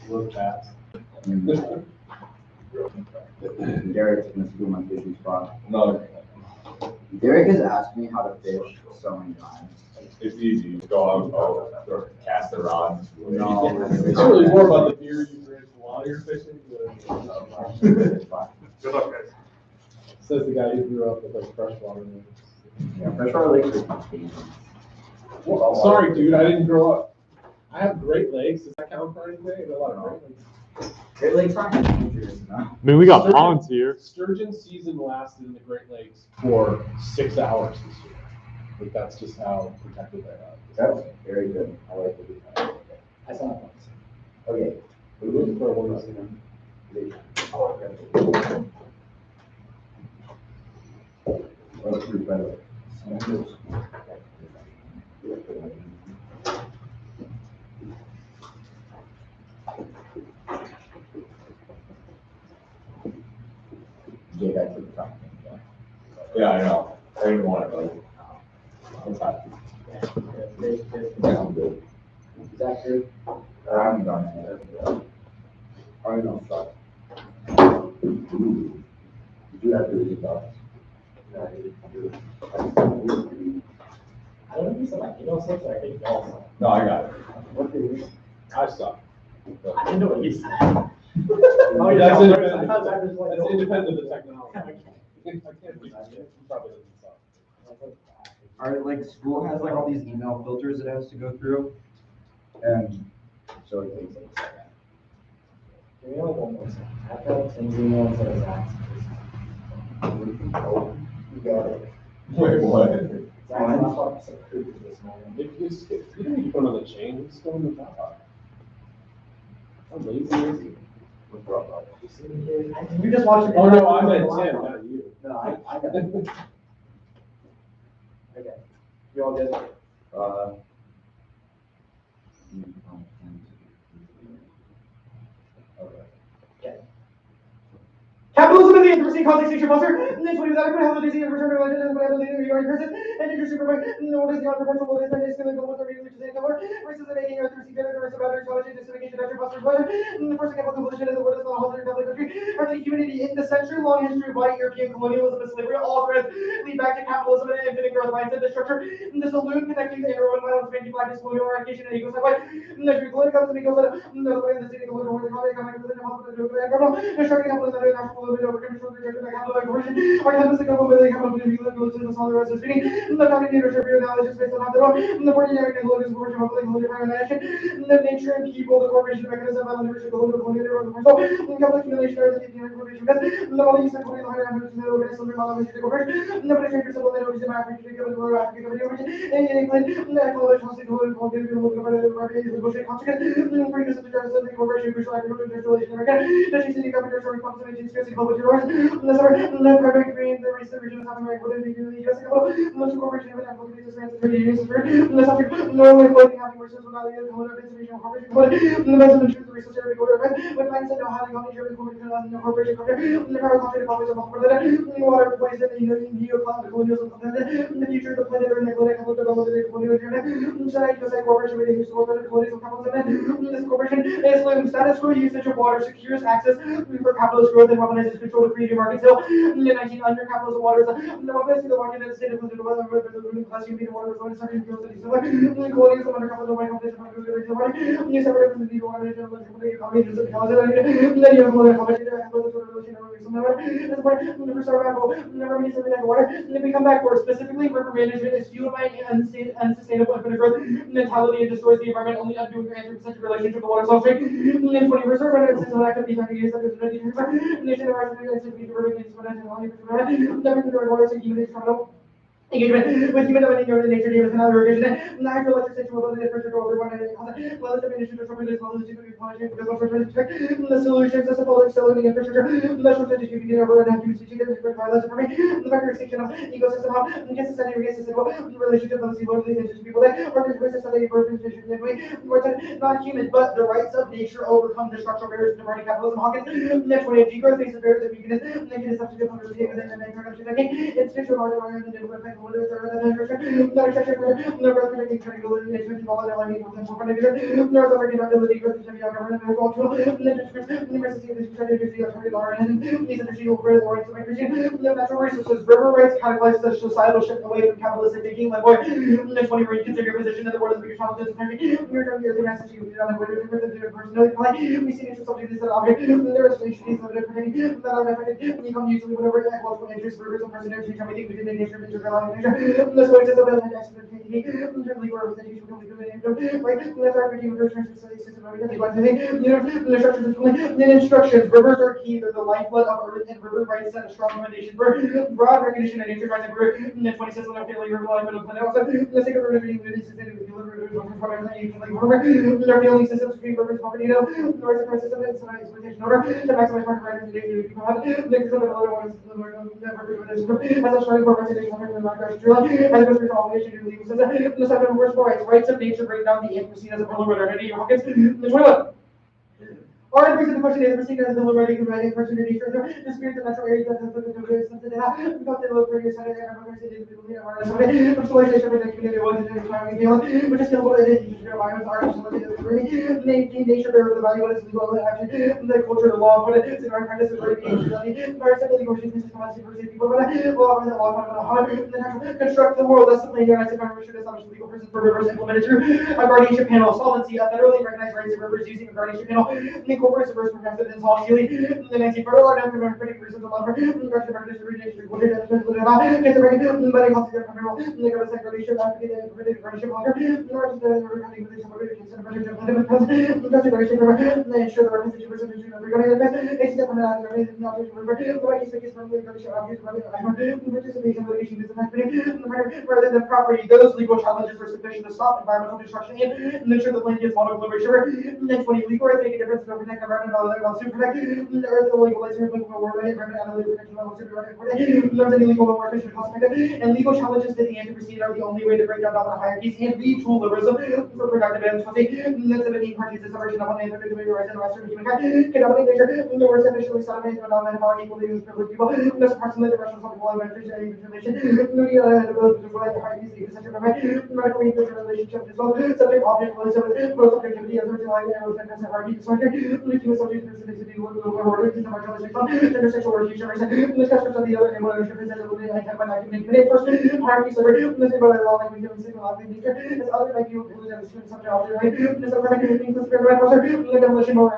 Look fast. Derek's gonna steal my fishing spot. No, Derek has asked me how to fish so many times. it's easy. You go out, or cast the rod. No, It's really more about the fear you bring while you're fishing. It's fine. Good luck, guys. Says the guy who grew up with like freshwater lakes. Yeah, freshwater lakes are contagious. Well, sorry, dude, I didn't grow up. I have Great Lakes. Does that count for anything? A lot of Great Lakes. Great Lakes aren't dangerous, no. I mean, we got ponds here. Sturgeon season lasted in the Great Lakes for 6 hours this year. Like that's just how protected they are. That's very good. I like it. I saw it once. Okay. We looked for one last time. Oh, okay. Let's do better. Jake, I took the top. Yeah, I know. I didn't want it, but it's hot. Yeah, I'm good. Is that true? I haven't done it yet. I know, suck. You do have to read about. I don't think so. Like, you know, something I think also. No, I got it. What do you? I suck. I didn't know what you said. Oh, yeah, that's independent. That's independent of the technology. I can't do that. He probably doesn't suck. Our like school has like all these email filters it has to go through, and so it takes like a second. Give me like one more second. I've got Tim's email instead of Zach's. You got it. Wait, what? Zach's laptop is so creepy this morning. If you don't need to put on the chain, just go on the top. How lazy is he? What's wrong, bud? You just watched it. Oh, no, I meant Tim, not you. No, I got it. Okay. You all good? Okay. Capitalism and the interesting context nature foster, and then 20 without how the disease of return to legend and whatever they do, you are in person, and you're supervised, what is the unprofessional, what is the discipline, what is the reason to say no more, versus the making of 3 together, the rest of battery, college, justification, natural foster, pleasure, and the first example composition is the word is not a whole public country, or the humanity in the century-long history of white European colonialism and slavery, all threads lead back to capitalism and infinite growth mindset, the structure, and the saloon connecting the everyone violence, making black discolonial eradication, and ego segue, and the political comes and goes, the way the city goes, the economic, the constructing capitalism, the national over control. The campus of government, the capital of the village, the solid rest of the city, the county leadership, your knowledge is based on the road, the ordinary technologies, the worship of the organization, the nature and people, the corporation mechanism, and the leadership of the community, the capital accumulation, the information, the body is the 20 the organism, the knowledge, the corporation, the penetration of the leadership, the African, and England, the college, the hospital, the bullshit consequence, the greatness of the justice of the corporation, visual agriculture, installation, the city government, responsibility, public the perfect green, the restoration of America, within the U.S. capital, the corporation of the subject, Norway, floating having resources without the conservation of corporation, the best of the truth, the research of the order, when finds that no having on the corporation, the corporation, the power culture, the public of the water, place in the neoclassical colonialism, the future of the planet, and the political development of the colonialism, corporation with a use of the colonialism, this corporation is status quo usage of water secures access for capitalist growth and weaponizes control of creative markets. So, in the 1900 capitalism waters, the weapons to the market and the state of the weather, the ruling class, you need water, the starting fields, and the colonialism under capitalism, by competition, by the water, you separate from the water, the economy, the then you have more competition, and the revolution, that's why the first survival never means something like water. And then we come back where specifically river management is fueled by unsustainable infinite growth mentality and destroys the environment, only undoing your anthropocentric relationship with the water source. And then 21st century, it's an activity that is nation of our activity, engagement with human and human nature, and another organization. Natural electric situation will be pressure over one another. Well, the mission to trouble this knowledge to be punishing because of the solutions as a public facility infrastructure. The strategy to be over and have to see the different violence for me. The characterization of ecosystem of necessary relationship of the indigenous people that are necessary for transition in way not human, but the rights of nature overcome the structural barriers to democratic capitalism. Hawkins, that's when degrowth faces barriers of weakness, negative substitute of understanding and introduction. It's visual and natural resources, river rights catalyze the societal shift away from capitalistic thinking, like boy, next 20 where you consider your position in the world as bigger challenges, you're going to be the message you on the way to the personality, we see nature subject is an object, there is nature is limited pertaining, that unaffected, become usually whatever ecological interest, rivers, and personality, everything within the nature of nature, this way is about an accidentally, legal representation, right? That's our critical research system, the structures is the instructions, rivers are key, they're the lifeblood of earth, and river rights set a strong foundation for broad recognition and nature rights, and river, the 26th of the river life of the planet, also, the sake of remedy, the only systems between rivers, property, the rights of system, and exploitation order, to maximize market rights, and the people have, the control of other ones, as a starting for representation of the market, as a goes through obligation to legal system, the second of worst rights of nature break down the anthropocene as a preliminary modernity, Hawkins, the 21. Our brings into question is received as the liberating providing opportunity for the spirit of natural areas that has been something that have got the local areas and socialization of the community was which is still what it is, environments are nature of the value of legal action, the culture, the law, but it's in our practice of construct the world, that's the plan, united government should establish legal persons for rivers implemented through a guardianship panel, solvency, a federally recognized rights of rivers using a guardianship panel, incorporates the first progressive and Hall Sealy, the 19 federal law, democratic reasons of love, the origination, but it also the government segregation, advocated guardianship longer, nor is the regarding with the ensure the representation percentage of regarding the it's the not the right is from the participation in litigation is rather than property, those legal challenges are sufficient to stop environmental destruction and ensure the land gets water delivery sugar, and then 20 legal rights make a difference to protect environmental to protect the earth, the legalization of the world, environmental protection of the illegal more efficient cost effective, and legal challenges to the anti-proceed are the only way to break down the hierarchies and lead to liberalism for productive and 17 parties is separation of one and the rights and the rest of humankind can dominate nature, the worst efficiently stomach and not how equal to use privileged people, this approximately the Russians of the world beneficial information, the ability to provide the hierarchies, the essential medical relationship as well, subject object relationship, both objectivity as a line and with hierarchy disorder, human subject specificity order is the marginalization, intersexual orientation, the discussions of the other and ownership is first hierarchy separate, the law like we can see nature, as other like you subject object right, this other includes the demolition or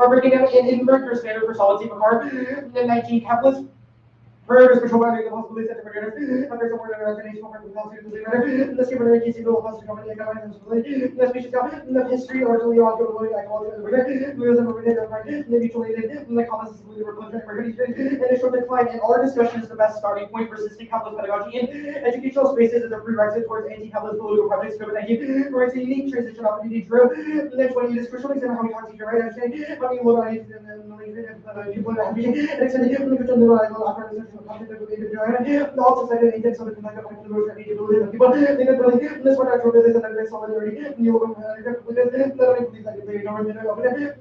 breaking down and invert your standard for solid state car. The 19 capitalist Predators control by the possibilities that the predators have some word of imagination for the policy of the leader. The super energy single has to come in the species the history largely on the way I call it the realism of the mutually the comments is the replenishment and a short decline. And our discussion is the best starting point for systemic capitalist pedagogy in educational spaces as a prerequisite towards anti-capitalist political projects COVID-19 where it's a unique transition opportunity drew. And then 20 is crucial example how we talk to each other, right? How we look at it and people are happy and extending the also said in index of the people they could really this one actually is a solidarity you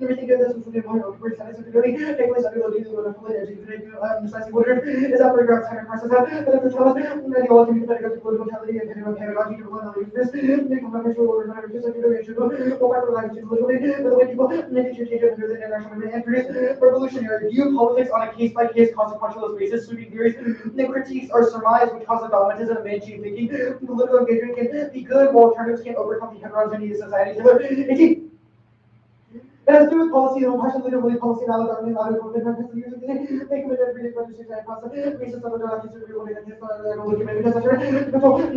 everything this is the point of security take place under the is that paragraph 10 process that the tell us many all the political mentality and pedagogy to learn this they come back to order just like the issue over life to the way people make change in the international and produce revolutionary view politics on a case-by-case consequentialist basis sweeping theories the critiques are surmised because of dogmatism and mainstream thinking political engagement can be good while alternatives can't overcome the heterogeneity of society. 18. It has to do with policy and partially literally policy and other they committed every day registration and process basis of the documents to everyone against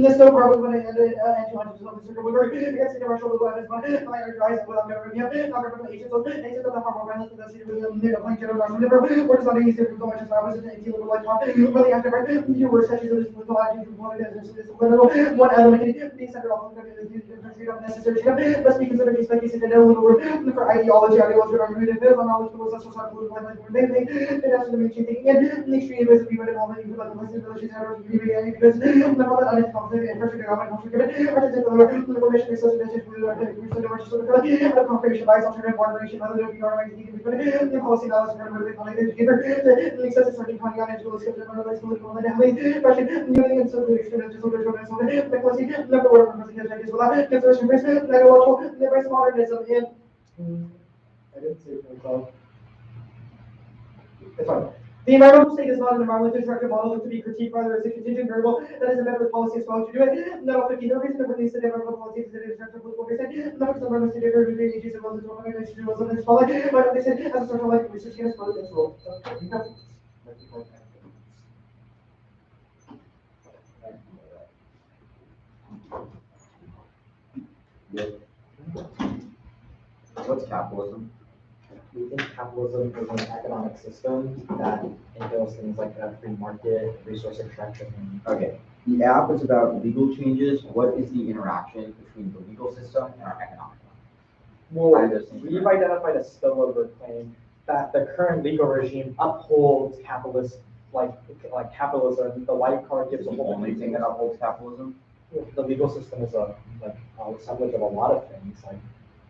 this no problem when it ended and 200 of the circle were against the commercial legal evidence by our guys without government agents of the former violence of the city with the blank general or it's not easy to go much as I was in the legal life really after you were such as this legal action one element being centered off of the necessary must be considered case by case and no little room for ideology ideology of argument is on knowledge was such a political life mainly it has to make thinking and the extreme ways of people involved in like the Western relations are really because the all that is conflict and pressure government conflict the information is such a message with the confirmation bias alternative moderation other than the policy knowledge for the educator the excessive starting pointing on educational skills and otherwise political and heavily question using and so the experience so there's the policy number one of the is without consideration risk the risk modernism in I didn't say it myself. It's fine. The environmental state is not an environmentally constructed model to be critiqued, rather as a contingent variable that is embedded with policy as well to do it. Not 15, no reason to release the environmental policy is in terms of political reason. Not some environmental state of the agencies and ones as well, and I should do also this follow. But they said as a social life research against both this role. What's capitalism? We think capitalism is an economic system that entails things like a free market, resource extraction. Okay, the app is about legal changes. What is the interaction between the legal system and our economic one? Well, we've identified a spillover claim that the current legal regime upholds capitalist, like capitalism. The white card gives a The whole only thing that upholds capitalism? The legal system is a assemblage of a lot of things. Like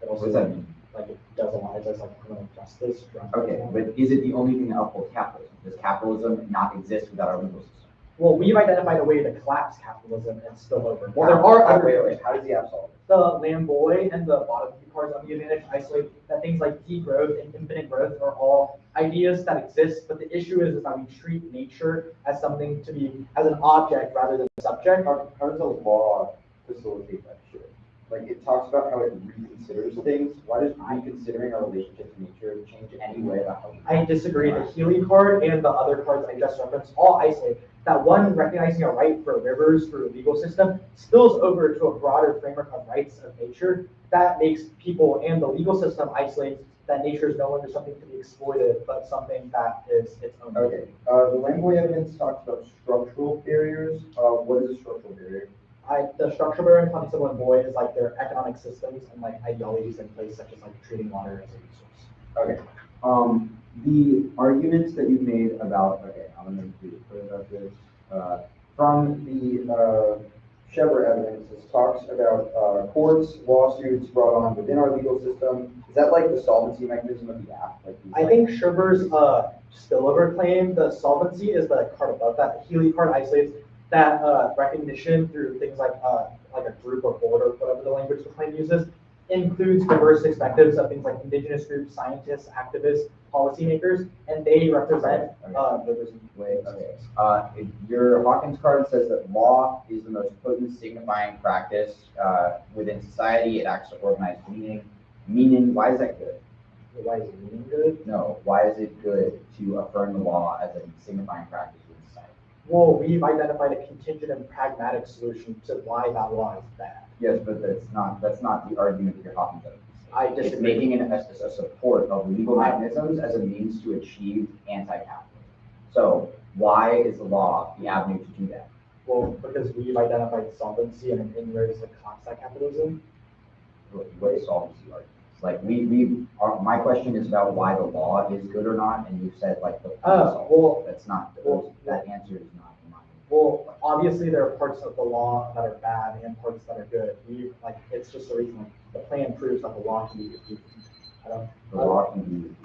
it also What does that mean? like it does a lot. It does like criminal justice. Okay, but is it the only thing that upholds capitalism? Does capitalism not exist without our legal system? Well, we've identified a way to collapse capitalism and spill over. Well, there are other wait. How does the app solve it? the Lamboy and the bottom two cards on the advantage isolate that things like degrowth and infinite growth are all ideas that exist, but the issue is that we treat nature as something to be as an object rather than a subject. How does the law facilitate that shit? Like it talks about how it reconsiders things. Why does reconsidering our relationship to nature change any way about how we I disagree. The Healy card and the other cards I just referenced all isolate that one recognizing a right for rivers through a legal system spills over to a broader framework of rights of nature that makes people and the legal system isolates that nature is no longer something to be exploited, but something that is its own. Okay. The Lamboy evidence talks about structural barriers. What is a structural barrier? The structure barrier in context of Lamboy is like their economic systems and like ideologies in place, such as like treating water as a resource. Okay. The arguments that you've made about, okay, I'm going to do about this. From the Shepard evidence, it talks about courts, lawsuits brought on within our legal system. Is that like the solvency mechanism of the app? Like I think Sherber's spillover claim, the solvency is the card above that. The Healy card isolates that recognition through things like a group or board or whatever the language the claim uses, includes diverse perspectives of things like indigenous groups, scientists, activists, policymakers, and they represent rivers and waves. Okay. Your Hawkins card says that law is the most potent signifying practice within society. It acts to organize meaning. Meaning, why is that good? Why is it meaning good? No, why is it good to affirm the law as a signifying practice within society? Well, we've identified a contingent and pragmatic solution to why that law is bad. Yes, but that's not the argument that your Hawkins evidence. I It's disagree. making a support of legal mechanisms as a means to achieve anti-capitalism. So why is the law the avenue to do that? Well, because we've identified solvency and inroads to combat capitalism. What is solvency arguments? Like my question is about why the law is good or not, and you've said like well, that's not. Well, that answer is not in my. Well, obviously there are parts of the law that are bad and parts that are good. It's just a reason the plan proves that the law can be defeated. The law can be.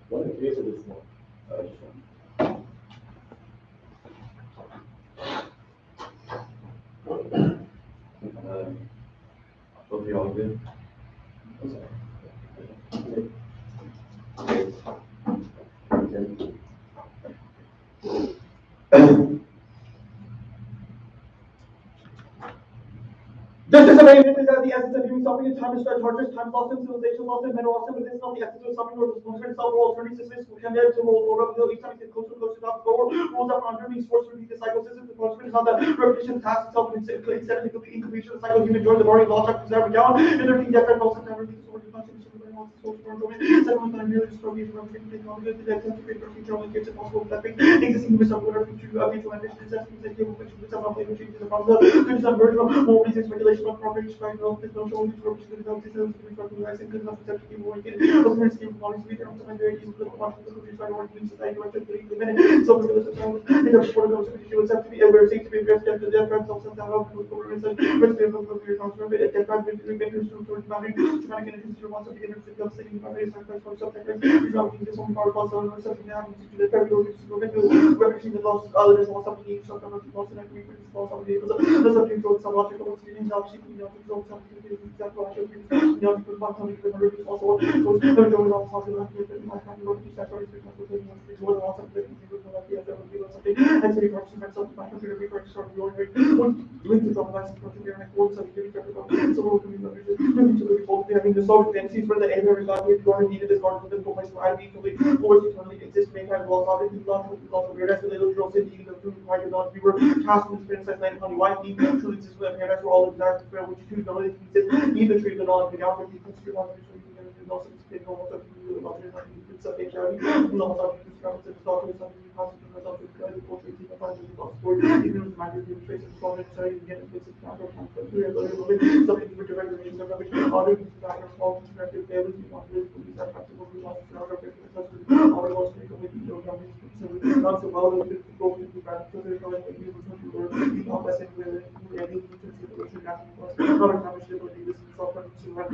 One in case of this one. Just one. Hope you all good. Justice abatement is at the essence of human suffering and time to start charges, time lost in civilization, lost in mental loss, and within not the essence of suffering or responsibility itself, or alternative systems, which can lead to more uphill each time we get closer and closer to the goal. Rules that are under being forced to repeat the cycle system. The consequence is not that repetition task itself, instead of the incompletion of the cycle, human joy, the body, law, chapters, every count, and their being death, and also time repeats the order of conscience, second time really just probably from taking on the death, to create a future only gives it possible that things existing with some whatever future ambition is that things that give which with some update which is the problem. Good is unversion of more reasons, regulation of property, strike, no, there's no showing which purpose good enough, systems, which are relaxing, good enough, to keep working, open scheme, quality, speed, and some very easy, little quantity, the country, trying to work, things that I directed, the minute, so we're going to sound, and the report of those who accept to be aware, safe to be addressed, after the death, themselves, and down, open with governments, and respect of your consumer, death, makers, to matter, traumatic and to want to be interested in city, my face, my face, for subject, is not being this one part of us, something that happens to the territory, to prevent you, representing the loss, there's loss of the game, some of the loss, and I agree with this loss of the game, the subject of some logical experience, now seeking the control, something to do with that logic, because one time we remember this also, so there was all something like this, and my family wrote this, I started to come with it, and more than lots of things, you know, like the other would be something, and so you parts of myself, my computer, we were starting going, one link to some nice computer, and I forward something to be careful about, so we're going to be both having the social fantasies where the air is not here, you are needed as part of the physical place where I be fully forced to totally exist, make time well thought, and love with lots of weird as they literal city, the food required not we were cast with experience as land honey white meat, truly exists with a paradise where all the desires of prayer, which choose no way to exist, even tree the knowledge of the outward people, to your knowledge, which you can also speak no one of you, the knowledge of you, something charity, no one of you, discovered, and thought of something, constantly myself, and the culture, keep a find the lost story, even with my review, traces, comment, sorry, again, it's a counter, something for direct relations of rubbish, other than that, or small, constructive, daily, you want to live, these are practical, we lost, and our all lost, we don't make you know, not so well, we could go to the ground, so there's no way to be able to learn, you know, by saying, we're able to see the ocean, natural, not a conversation, but this is self-consumer.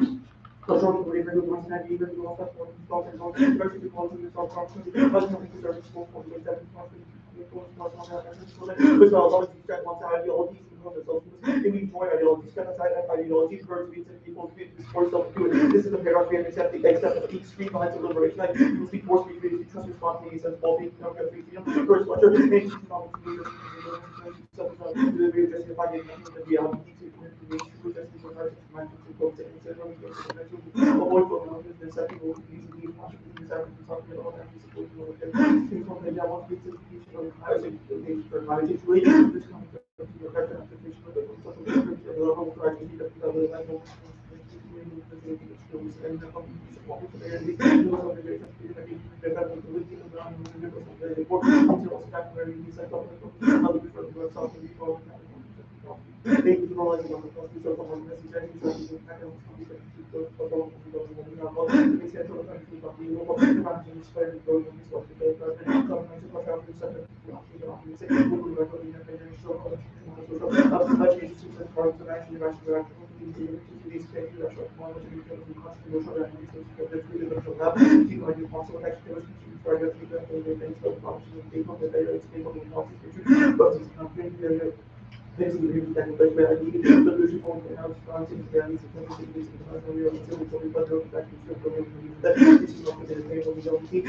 Control the labor, the ones that even do all that for themselves and all, especially the quality of yourself, much more into service school for the seven months, which are a lot of these guys want to ideologies and cause themselves, and we enjoy ideologies, set aside ideologies, birds, beats, and people, to force self to it. This is the paradox we have to accept the extreme lines of liberation, like you must be forced to be free, trust responsibility, sense of well-being, no free freedom, first lecture, and economic freedom, justify the reality to avoid what is acceptable, easily possibly talking about that support things from the devil, things for climate change, this comes to the effect of application of the social level of rights to the level skills and the support for the entities,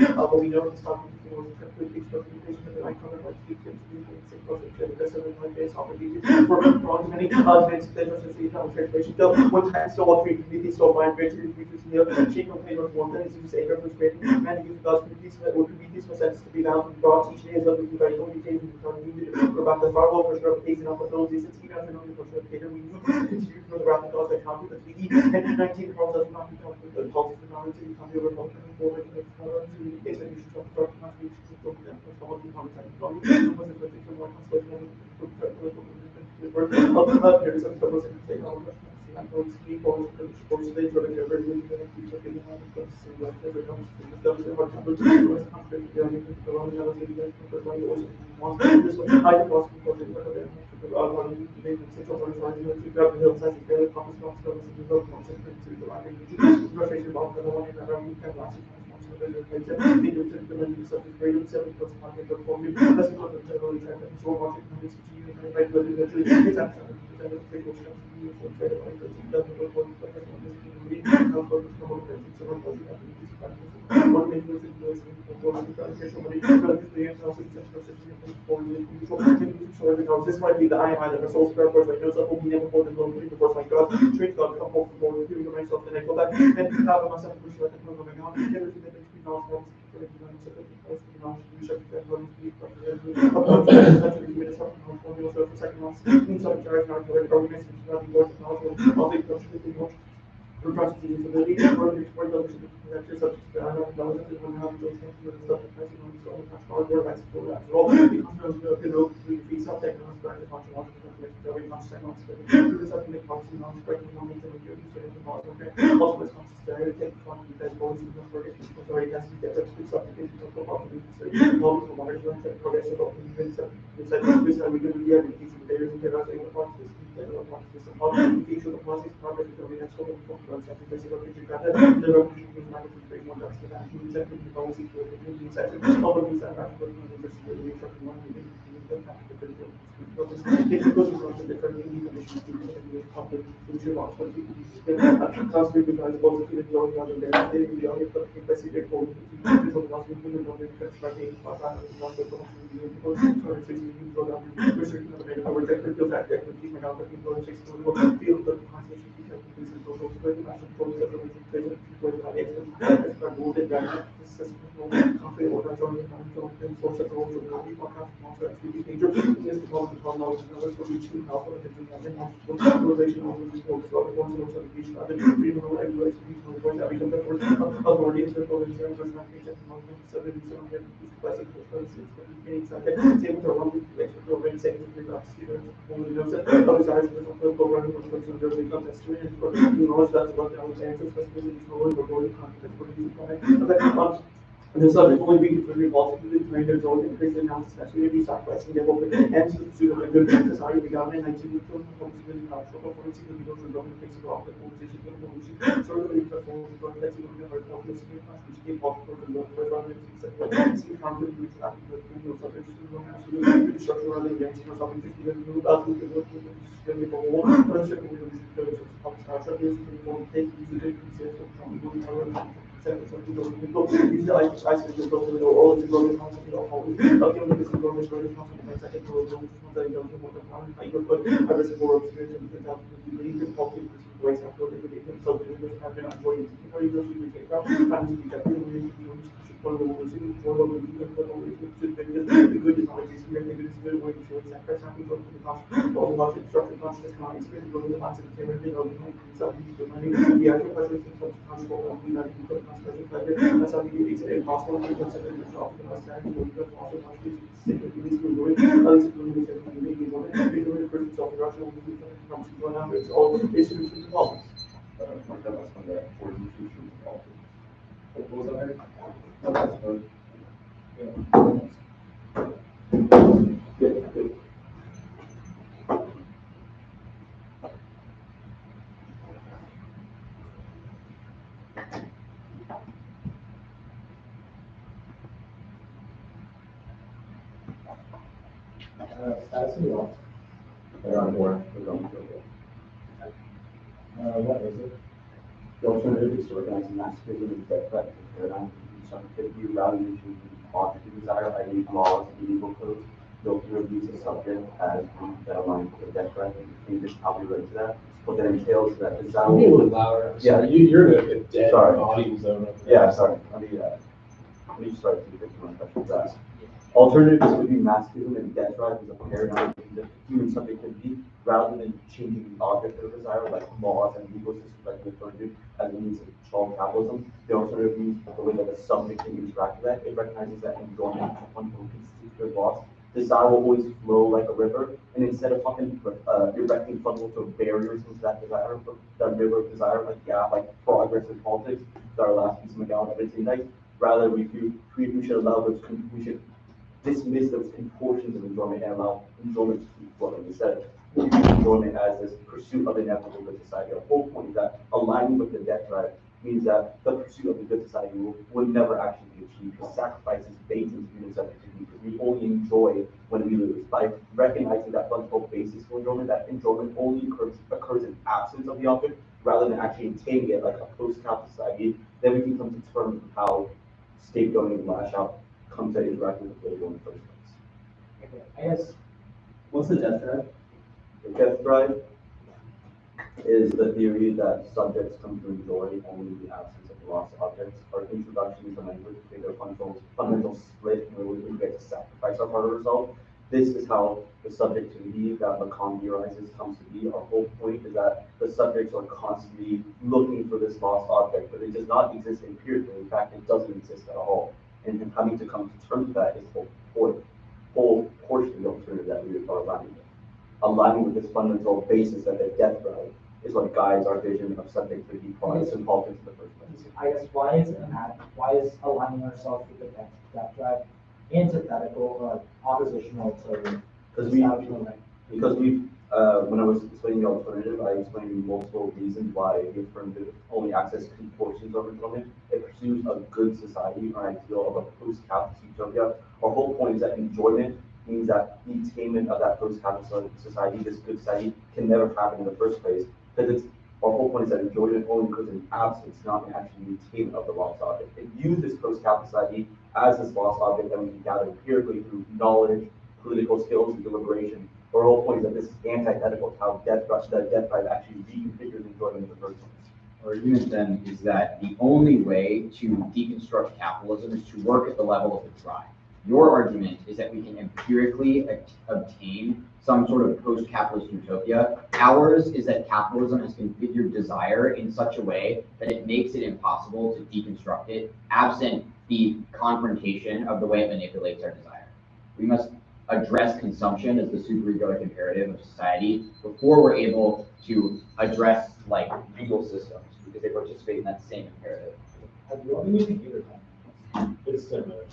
but we know it's not completely for many advanced translation. One time still all three communities still find great communities here. Shape of paper for one is use anger for creating and use God's communities that would communities for sense to be bound and brought each day as other people by only taking the time needed for about the far over for reputation of abilities and even after knowing for reputation we need to continue for the wrath of God that counted the treaty and 19 calls us not to count the policies of knowledge to become the overall forward to the case that you should talk about contributions from them for all the contact of was a particular one constellation of there is a purpose in the technology. I'm going to speak on the sports stage or the very good and future getting on the comes to the never comes to the stuff that are covered was confident the only the only other thing that for my was one this was high cost for the one you make the central organization to grab the hill size fairly common cost of the local concept to the line frustration about the one in the you can last This might be the I am either the soul spirit, like knows that will be never more than low, before my God, straight God, come home from the doing myself, then I go back and have myself to push like a program my God, everything that makes me knowledge, and then so only we can revolve to the train there's always increase in analysis, especially if you start questing them over and to the a good practice how you got in 19 really powerful performance in the middle of the things about the conversation sort of the performance that's even the performance which came off for the low for other things see how good you track the structure rather than or something to even move out to the work with the whole What is it? The alternative is to organize mass prism and debt threat paradigm subjectivity rather than choosing objective desire, i.e. laws and legal codes. The alternative views the subject as being that aligns with the debt threat and changes how we relate to that. What that entails is that desire. Can you be a little louder? Yeah. You're in a dead Sorry. audio zone. Yeah, sorry. Let me start to get my question fast. Alternatives would be masculine and debt drive is a paradigm of human subjectivity rather than changing the object of desire like laws and legal systems like the alternative as a means of strong capitalism. The alternative means the way that the subject can interact with that. It recognizes that enjoyment one will constitute loss. Desire will always flow like a river, and instead of fucking erecting fundamental barriers into that desire, that river of desire, like progress in politics, is our last piece of McGowan evidence index. Rather, we should allow those, we should dismiss those portions of enjoyment and allow enjoyment to keep flowing. Instead, we view enjoyment as this pursuit of inevitable good society. The whole point is that aligning with the debt drive means that the pursuit of a good society would never actually be achieved. The sacrifice is baked into human subjectivity because we only enjoy when we lose. By recognizing that fundamental basis for enjoyment, that enjoyment only occurs in absence of the object rather than actually attaining it like a post-capital society, then we can come to terms with how scapegoating and lash out come to interact with the label in the first place. Okay, I guess, What's the death drive? The death drive is the theory that subjects come to enjoy only in the absence of lost objects. Our introduction to language is a fundamental split in which we get to sacrifice our part of ourselves. This is how the subjectivity that Lacan theorizes comes to be. Our whole point is that the subjects are constantly looking for this lost object, but it does not exist empirically. In fact, it doesn't exist at all. And having to come to terms with that is the whole portion of the alternative that we are aligning with. Aligning with this fundamental basis that the death drive is what guides our vision of subjectivity, products, and politics in the first place. I guess, why is aligning ourselves with the death drive antithetical or oppositional to Because when I was explaining the alternative, I explained multiple reasons why the affirmative only accesses two portions of enjoyment. It pursues a good society, or an ideal of a post-capitalist utopia. Our whole point is that enjoyment means that the attainment of that post-capitalist society, this good society, can never happen in the first place. Because our whole point is that enjoyment only occurs in absence, not in actually the attainment of the lost object. It uses this post-capitalist society as this lost object that we can gather empirically through knowledge, political skills, and deliberation. Our whole point is that this is antithetical to how death drive actually reconfigures enjoyment in the first place. Argument then is that the only way to deconstruct capitalism is to work at the level of the drive. Your argument is that we can empirically obtain some sort of post-capitalist utopia. Ours is that capitalism has configured desire in such a way that it makes it impossible to deconstruct it, absent the confrontation of the way it manipulates our desire. We must address consumption as the superegoic imperative of society before we're able to address like legal systems, because they participate in that same imperative. What do you think either time? It's similar.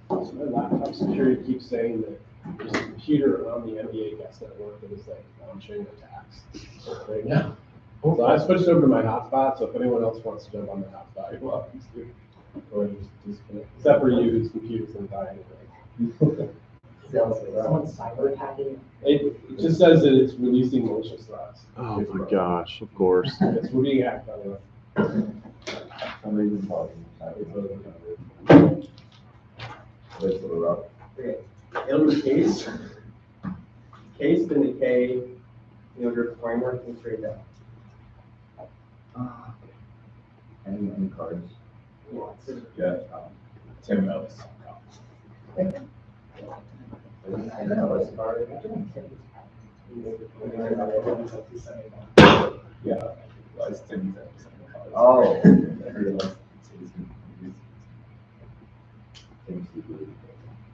So my laptop security keeps saying that there's a computer on the MBA guest network that is like launching attacks right now. So I switched over to my hotspot, so if anyone else wants to jump on the hotspot, you're welcome to. Or just disconnect. Except for you, whose computer's gonna die anyway. Someone's cyber attacking. It just says that it's releasing malicious threats. Oh my gosh, of course. It's we're being hacked, by the way. Somebody's talking. Okay, Elder case. Case, then the K, your framework can straight down. Any cards? Yeah. Tim knows. Yeah. Oh.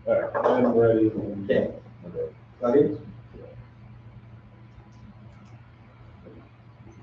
All right, I'm ready. Okay. Ready?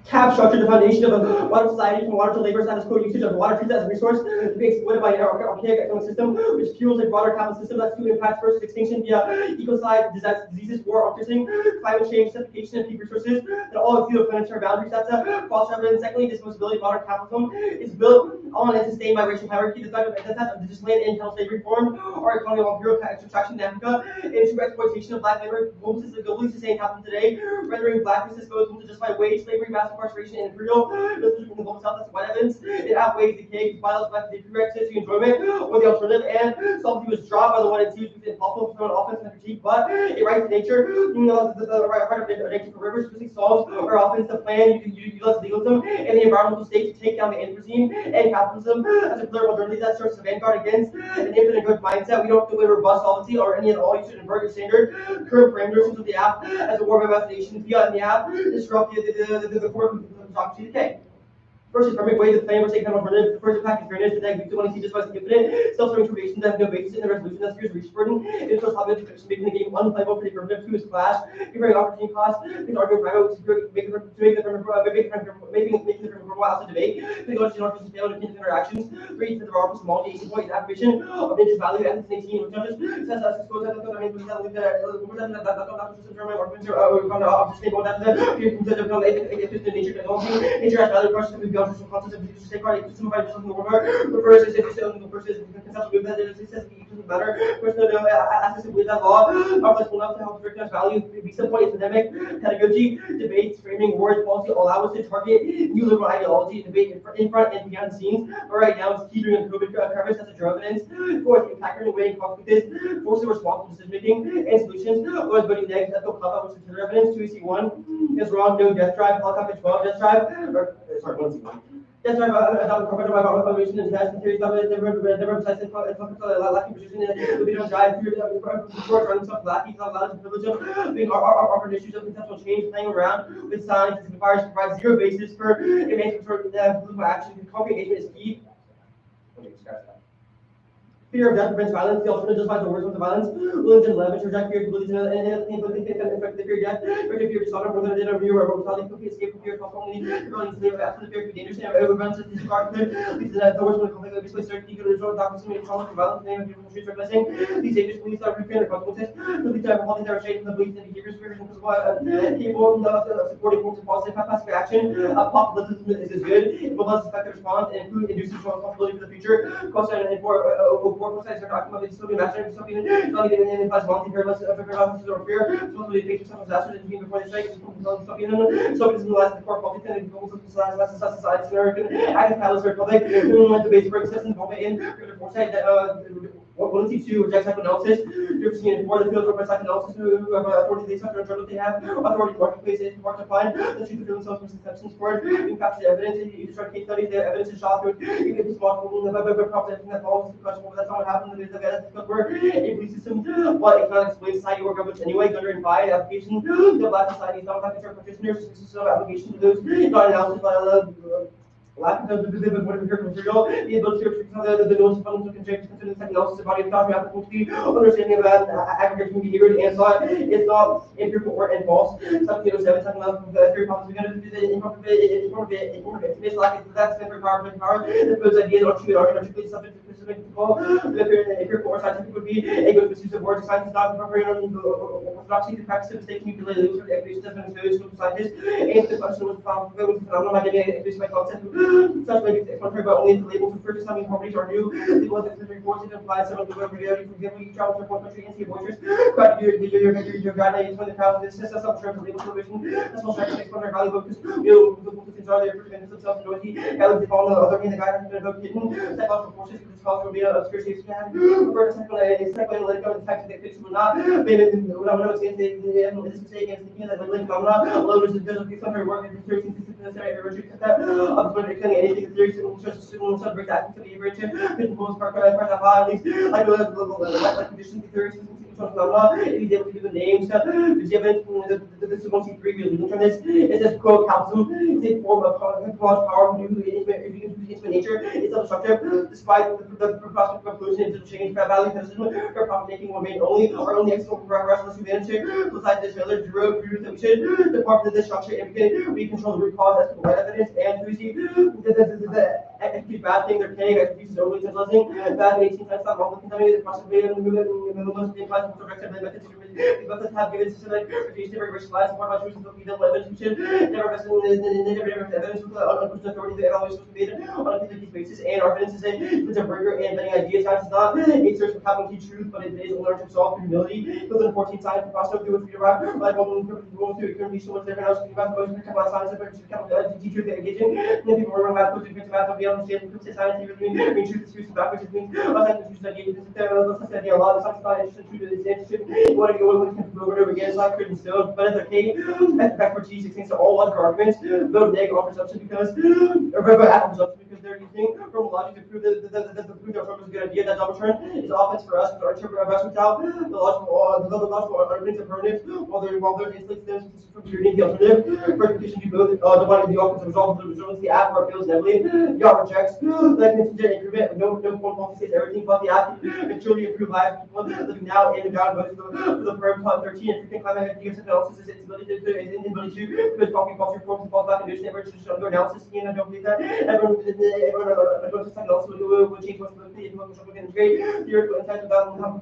Cap structure, the foundation of a water society, from water to labor, status quo usage of water treated as a resource to be exploited by an archaic economic system, which fuels a broader capitalist system that's to impact first extinction via ecocide, diseases, war, uprising, climate change, suffocation, and peak resources, and all of the planetary boundaries. That's a false evidence. Secondly, disposability, modern capitalism is built on and sustained by racial hierarchy. The fact of indigenous land and chattel slavery formed our economy of imperial extraction in Africa, and true exploitation of black labor, globally sustained happening today, rendering blackness disposable to justify wage slavery, mass incarceration, and imperial from the global south. That's white evidence. It outweighs decay, violence, black access to enjoyment, or the alternative, and sovereignty was dropped by the one and twos with impossible to throw an offense and critique, but a right to nature, the right of nature for rivers, specifically solves our offense the plan. You can utilize legalism and the environmental state to take down the anthropocene and capitalism as a clear modernity that serves as a vanguard against an infinite good mindset. We don't do a robust solvency or any at all. You should invert your standard current parameters of the app as a war of imagination via the app disrupt the core of democracy decay. First is permit way the plan was taken on alternative. The first impact is fairness. The next, we want to see just by infinite self-serving interpretations that have no basis in the resolution that fears Washburn. It was obvious to making the game unplayable for the affirmative. Two is clash. Comparing opportunity costs. These argument private to make the affirmative outside debate. They go to general fail to interactions. Three, the developers small 18 point activation of interest value and 18 which judges says that this goes out of the main that with the nature technology nature as value question to be on concepts of user safeguard system by something order. The first is the first is the conceptual that it says it doesn't matter. First, access with that law are flexible enough to help recognize value. Be some point academic pedagogy, debates, framing, words, policy allow us to target new liberal ideology, debate in front and behind the scenes. But right now, it's key during COVID premise as a drug evidence. Fourth, impact and weighing conflict is forcing responsible decision making and solutions. Otherwise, voting negative ethical club which is evidence. 2C1 is wrong. No death drive. Helicopter 12 death drive. Sorry, 1C1. That's right, about evaluation and test and theory stuff. Never precise and lacking precision in the video drive. Before running stuff lacking, it's not allowed to privilege of being our issues of conceptual change, playing around with science, provides zero basis for emancipatory political action. Concrete engagement is key. Okay, scratch that. Fear of death prevents violence. The alternative justifies the worst of the violence. Williams and Levin reject fear, beliefs, and the fear of death. Fear of dishonor, more than a dinner view or mortality, cookie, escape from fear, possibility, rebellion, slave, after the fear of dangerous, and events of disregard, leads to the worst of the conflict, display certainty, good result, doctors, and trauma, violence, name of human streets, recognizing these dangerous beliefs are fear and consequences, lead to all these are shaped from the beliefs and behaviors, fears, and capable of supporting forms of positive passive action. Populism is good, it will less effective response, and include induces responsibility for the future, cost and for sides are talking about the dystopian master, dystopian, not even in implies multi-fearless, or fear, supposed to be patient, some disasters, and before they strike, dystopian, dystopianism lies at the core of politics, and goals of society, American, active catalyst for republic, the basic purposes involvement in greater foresight that, one C two rejects psychoanalysis. You're seeing more the field of psychoanalysis who have authority they suffer and they have authority marketplace is hard to find. The truth of themselves from conceptions for it. You capture the evidence, you destroy case studies, the evidence is shot through. You get this multiple everything that follows the question, but that's not what happens. There's because we're a belief system, but it cannot explain society or government anyway. Under and by application, the black society is not affected to practitioners, system of application to those not analysis by lack of the material, the ability to the notes of fundamental conjectures concerning the psychoanalysis of body of thought, applicability, understanding about aggregation behavior, and thought is not empirical or and false. Something of 7 psychoanalysis theory problems. We're going to do the informative. It's like that's meant for power, that those ideas are true and articulate subject to specific people. The empirical or scientific would be a good misuse of words. Science is not appropriate orthodoxy, the practice of mistaking utility of equations has been exposed to scientists, and the question was found with phenomenon by getting introduced by concept. Such may be contrary, but only the labels of purchase having properties are new. The ones that reports it implies some of the reality. For example, you travel to one country and see voices. Crack your guidelines when the crowd is just some terms of label television. That's all trying to make fun of value focus. The things are there for defenders themselves noisy. Guidelines they follow the other hand, the guidelines that have hidden. Psychological forces, this cause will be a spiritual scan. For psychoanalytical types of fix will not. Maybe what I'm going to say is this mistake against thinking that like phenomena alone is a physical contrary work and research into necessary virtue that of anything theories and just break that into the average. Most part of the at least I know that conditions theories phenomena. If he's able to give the names, the evidence, the 1C3 legal term is, it says, quote, capitalism is a form of power due to its nature, its self-structure, despite the prospect of pollution and change, value, criticism, for profit making will remain only external progress unless we manage to, besides this failure, Drew proves that we should depart from this structure and we control the root cause as to the right evidence, and we see the bad thing they're paying, expertise is overly centralizing, bad 18 times not wrong, contaminated, possibly, and the implies the direction of the methods these methods have given systematic refutation, very racialized, support about truth, and the evidence, we should never rest in the evidence with the unquestioned authority, the evaluation was made on a case basis, and our evidence is a burger and betting idea. Science is not a search for capital T truth, but it is a learn to solve through humility. Those are 14 science and process through which we arrive, like one rules to can be so much different else, about those who come out science and capital T truth engaging. Many people were math, which is math, but we understand the science, even mean truth is truth, backwards, it means us like the idea, let's study a lot of science, not interested in truth, it's interested in what we can prove over again, it's not written still, but it's okay. Expertise extends to all logical arguments, vote negative on presumption because, or after presumption because they're using from logic to prove that the proof that Trump is a good idea. That double turn is offense for us, because our interpret our best without the logical arguments are permanent, while they're inflicts them from purity the alternative. Verification to both dividing the offense resolve the resiliency app or appeals heavily. Y'all rejects that contingent improvement. No one policy says everything but the app and truly improve lives people living now in the ground most for the firm 13 and frequent climate analysis is its ability to because talking culture forms and falls back and never under analysis and I don't believe that everyone psychoanalysis will change what's politically and what's integrate theoretical insights about how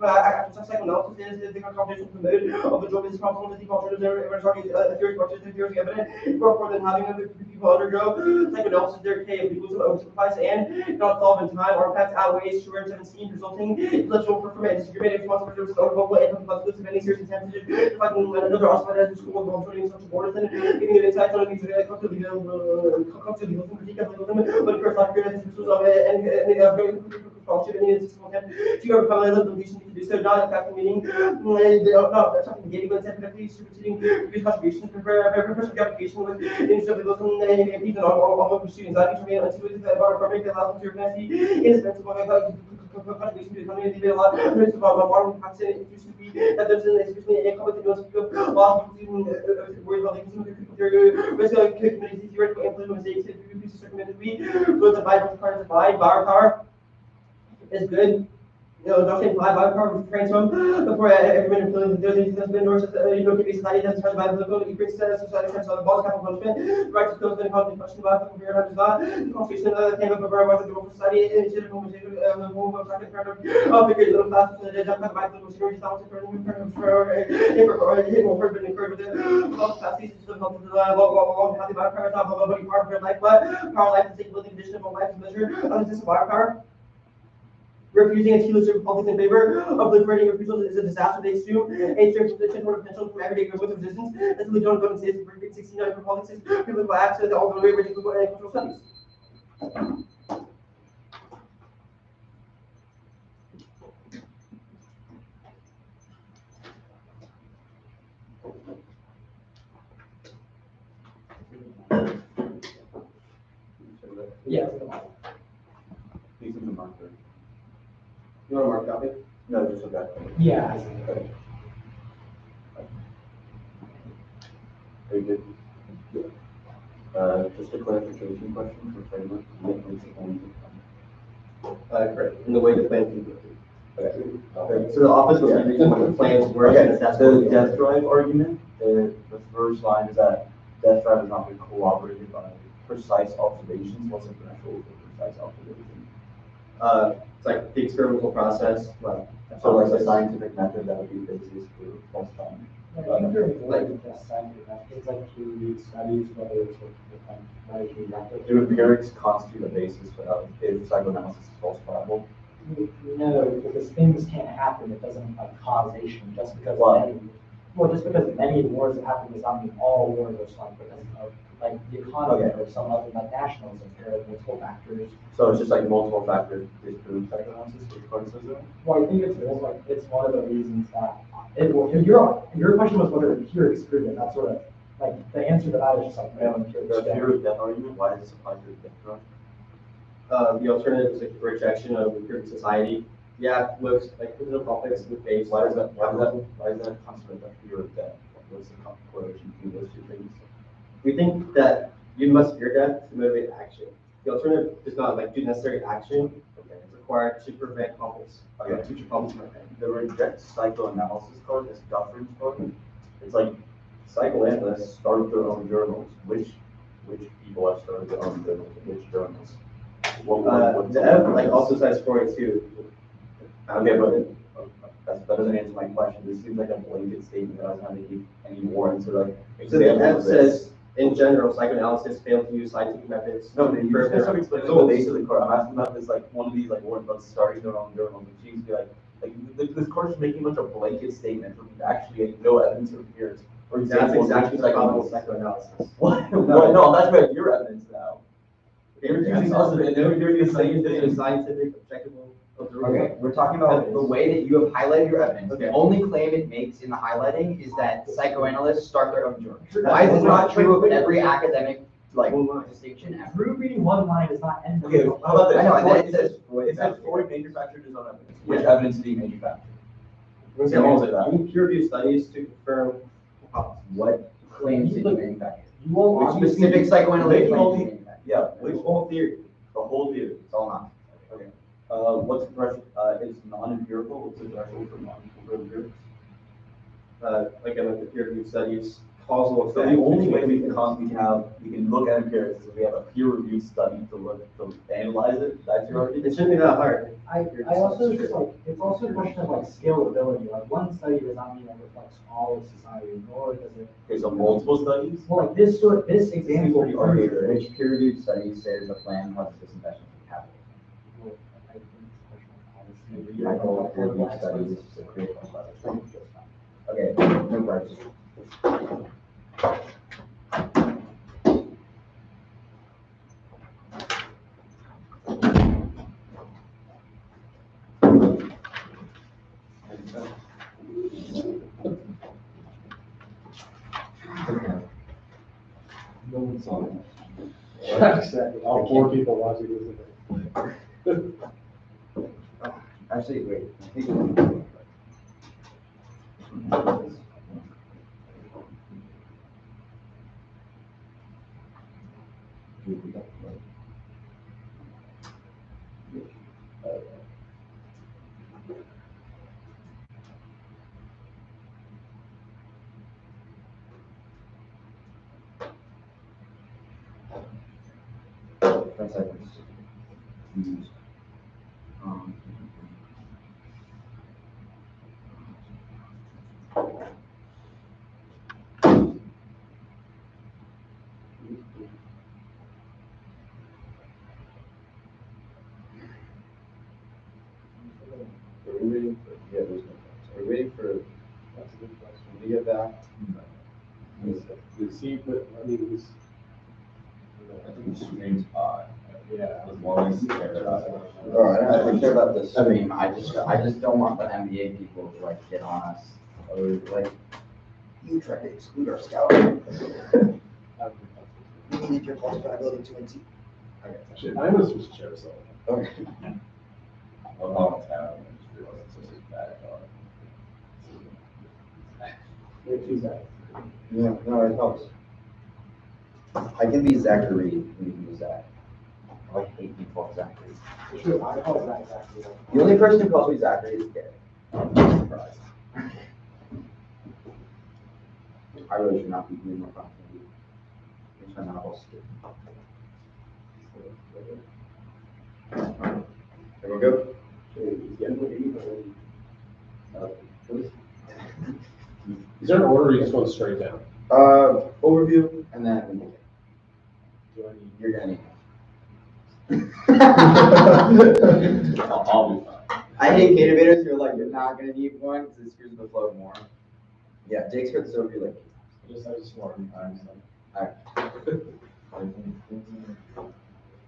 psychoanalysis is the computational mode of the job is possible to think alternatives and theories evident for than having other people undergo psychoanalysis their K of equals to oversimplifies and not solve in time or in fact outweighs 217 resulting intellectual performance disagreement responsible for global and consequences of any serious attempt to find another aspect as school of controlling such borders and giving an insight on things that come to legal critique of legal but first like this was of any scholarship any system attempt to overcome the limitation to do so not affecting meaning not something negative but definitely superseding previous contributions for application with in civilism and even all pursuing that which remain until it about perfect allows to organize indispensable contribution to the economy they a lot of modern practice it be that there's an especially a couple of people law worried about the risk of community theoretical implementation to circumvent me so the Bible part of the bar is good. You know, Dr. Bible refrains from before every minute feeling there's anything that's been endorsed to be society that's turned by the political equity status society turns on the ball capital punishment right to close the conflict question about the period of the constitution came up about the global society and it home of second part of figures little classes and the jump by the machinery sounds for been incurred with the law capacity system of the law how the power top of body part of their life but power life is a living condition of life is measured on this power. Refusing a cumulative politics in favor of liberating refusal is a disaster. They assume a certain potential from everyday growth of resistance. That's what John Golden says for 69 for politics, political acts, and all the way to political and cultural studies. Yeah. Please use the marker. You want to mark copy? No, just okay. Yeah. Very good. Just a clarification question for framework. Correct. In the way the plan can go. Okay. So the office was reading what the plans were and that's The death drive argument, the first line is that death drive has not been corroborated by precise observations. What's the threshold for precise observation? It's like the experimental process. Well, So like the scientific method that would be the basis for false finding. It's like to studies whether it's medically method. Do empirics constitute a basis for if psychoanalysis is falsifiable? No, because things can't happen. It doesn't like causation just because many wars have happened does not mean all wars are started because of like the economy or some other like nationalism. There are multiple factors. So it's just like multiple factors disprove psychoanalysis, which part says that? Well, I think it's one of the reasons that your question was whether it's pure experiment. That's sort of like the answer to that is just like no empirical. The fear of death argument, why does this apply to the death drug? The alternative is like rejection of empirical society Yeah, looks like the topics with base. Why is that constant with fear of death? What's the correlation between those two things? We think that you must fear death to motivate action. The alternative is not like do necessary action. Okay, it's required to prevent problems. Future problems might happen. The reject psychoanalysis code is Dufferin's code. It's like psychoanalysts start their own journals. Which people have started their own journals? Which journals? The F like also says Freud too. Okay, but that doesn't answer my question. This seems like a blanket statement that I was having to give any more into like So the F examples of this. says in general, psychoanalysis failed to use scientific methods. No, but you for just their explaining the results. base of the course. I'm asking about this, like, one of these, like, words about starting their own journal, and she used to be this course is making a bunch of blanket statements, with actually like, no evidence of appearance. For That's example, exactly the problem with psychoanalysis. psychoanalysis. What? No, that's about your evidence now. You're That's using us, also- and then you're scientific, saying, objective, Okay, we're talking about the way that you have highlighted your evidence. The Okay. only claim it makes in the highlighting is that psychoanalysts start their own journal. Why is this not true of every academic, like, distinction ever? Through reading one line does not end. okay, how about this? I know, and then Freud- it says Freud. It says Freud manufactured his own evidence. Which evidence did he manufacture? We're Yeah, what was it gonna about? say peer-reviewed studies to confirm hypotheses. What claims did you manufacture? You won't Which obviously- specific psychoanalytic Making claims all did you the- manufacture? Yeah, The whole theory. the whole theory. It's all not. Okay. What's the threshold? It's non-empirical. What's the threshold for non-empirical? Again, like the peer-reviewed studies, causal So effect. the only way we can look at empirics is if we have a peer-reviewed study to analyze it. That's your argument. It shouldn't be that hard. I also just like, it's also a question of like scalability, like one study does not mean it reflects all of society, nor does it, Okay, so multiple studies. well, like this example. pretty arbitrary. Which peer-reviewed studies say the plan causes disinvestment from capital? Michael peer-reviewed studies to create a level. Okay, no questions. No one saw it. Exactly. All four people watching this. Actually, wait. I think- One second. Confused. Are we waiting for, yeah, there's no, are we waiting for, That's a good question. when we get back? Does he put, I mean, he's. I think the stream's hot. Yeah. As long as it's there. Oh, I don't really care about the stream, I just don't want the MBA people to like get on us, or like, you tried to exclude our scout. We need your plus building 2 Actually, I was just chair, so. Okay. A long time, I just realized this is bad. You're too bad. Yeah, no, it helps. I can be Zachary, you can be Zach. I hate being called Zachary. True, I call that exactly. The only person who calls me Zachary is Gary. I'm not surprised. I really should not be doing my content. It's my novel skip. Everyone go? Is there an order or you just going straight down? Overview, and then Do I need? you're gonna need. I'll be fine. I hate innovators who are like, you're not gonna need one, because it screws the flow more. Yeah, Jake's heard this overview like. I just learned times. Alright.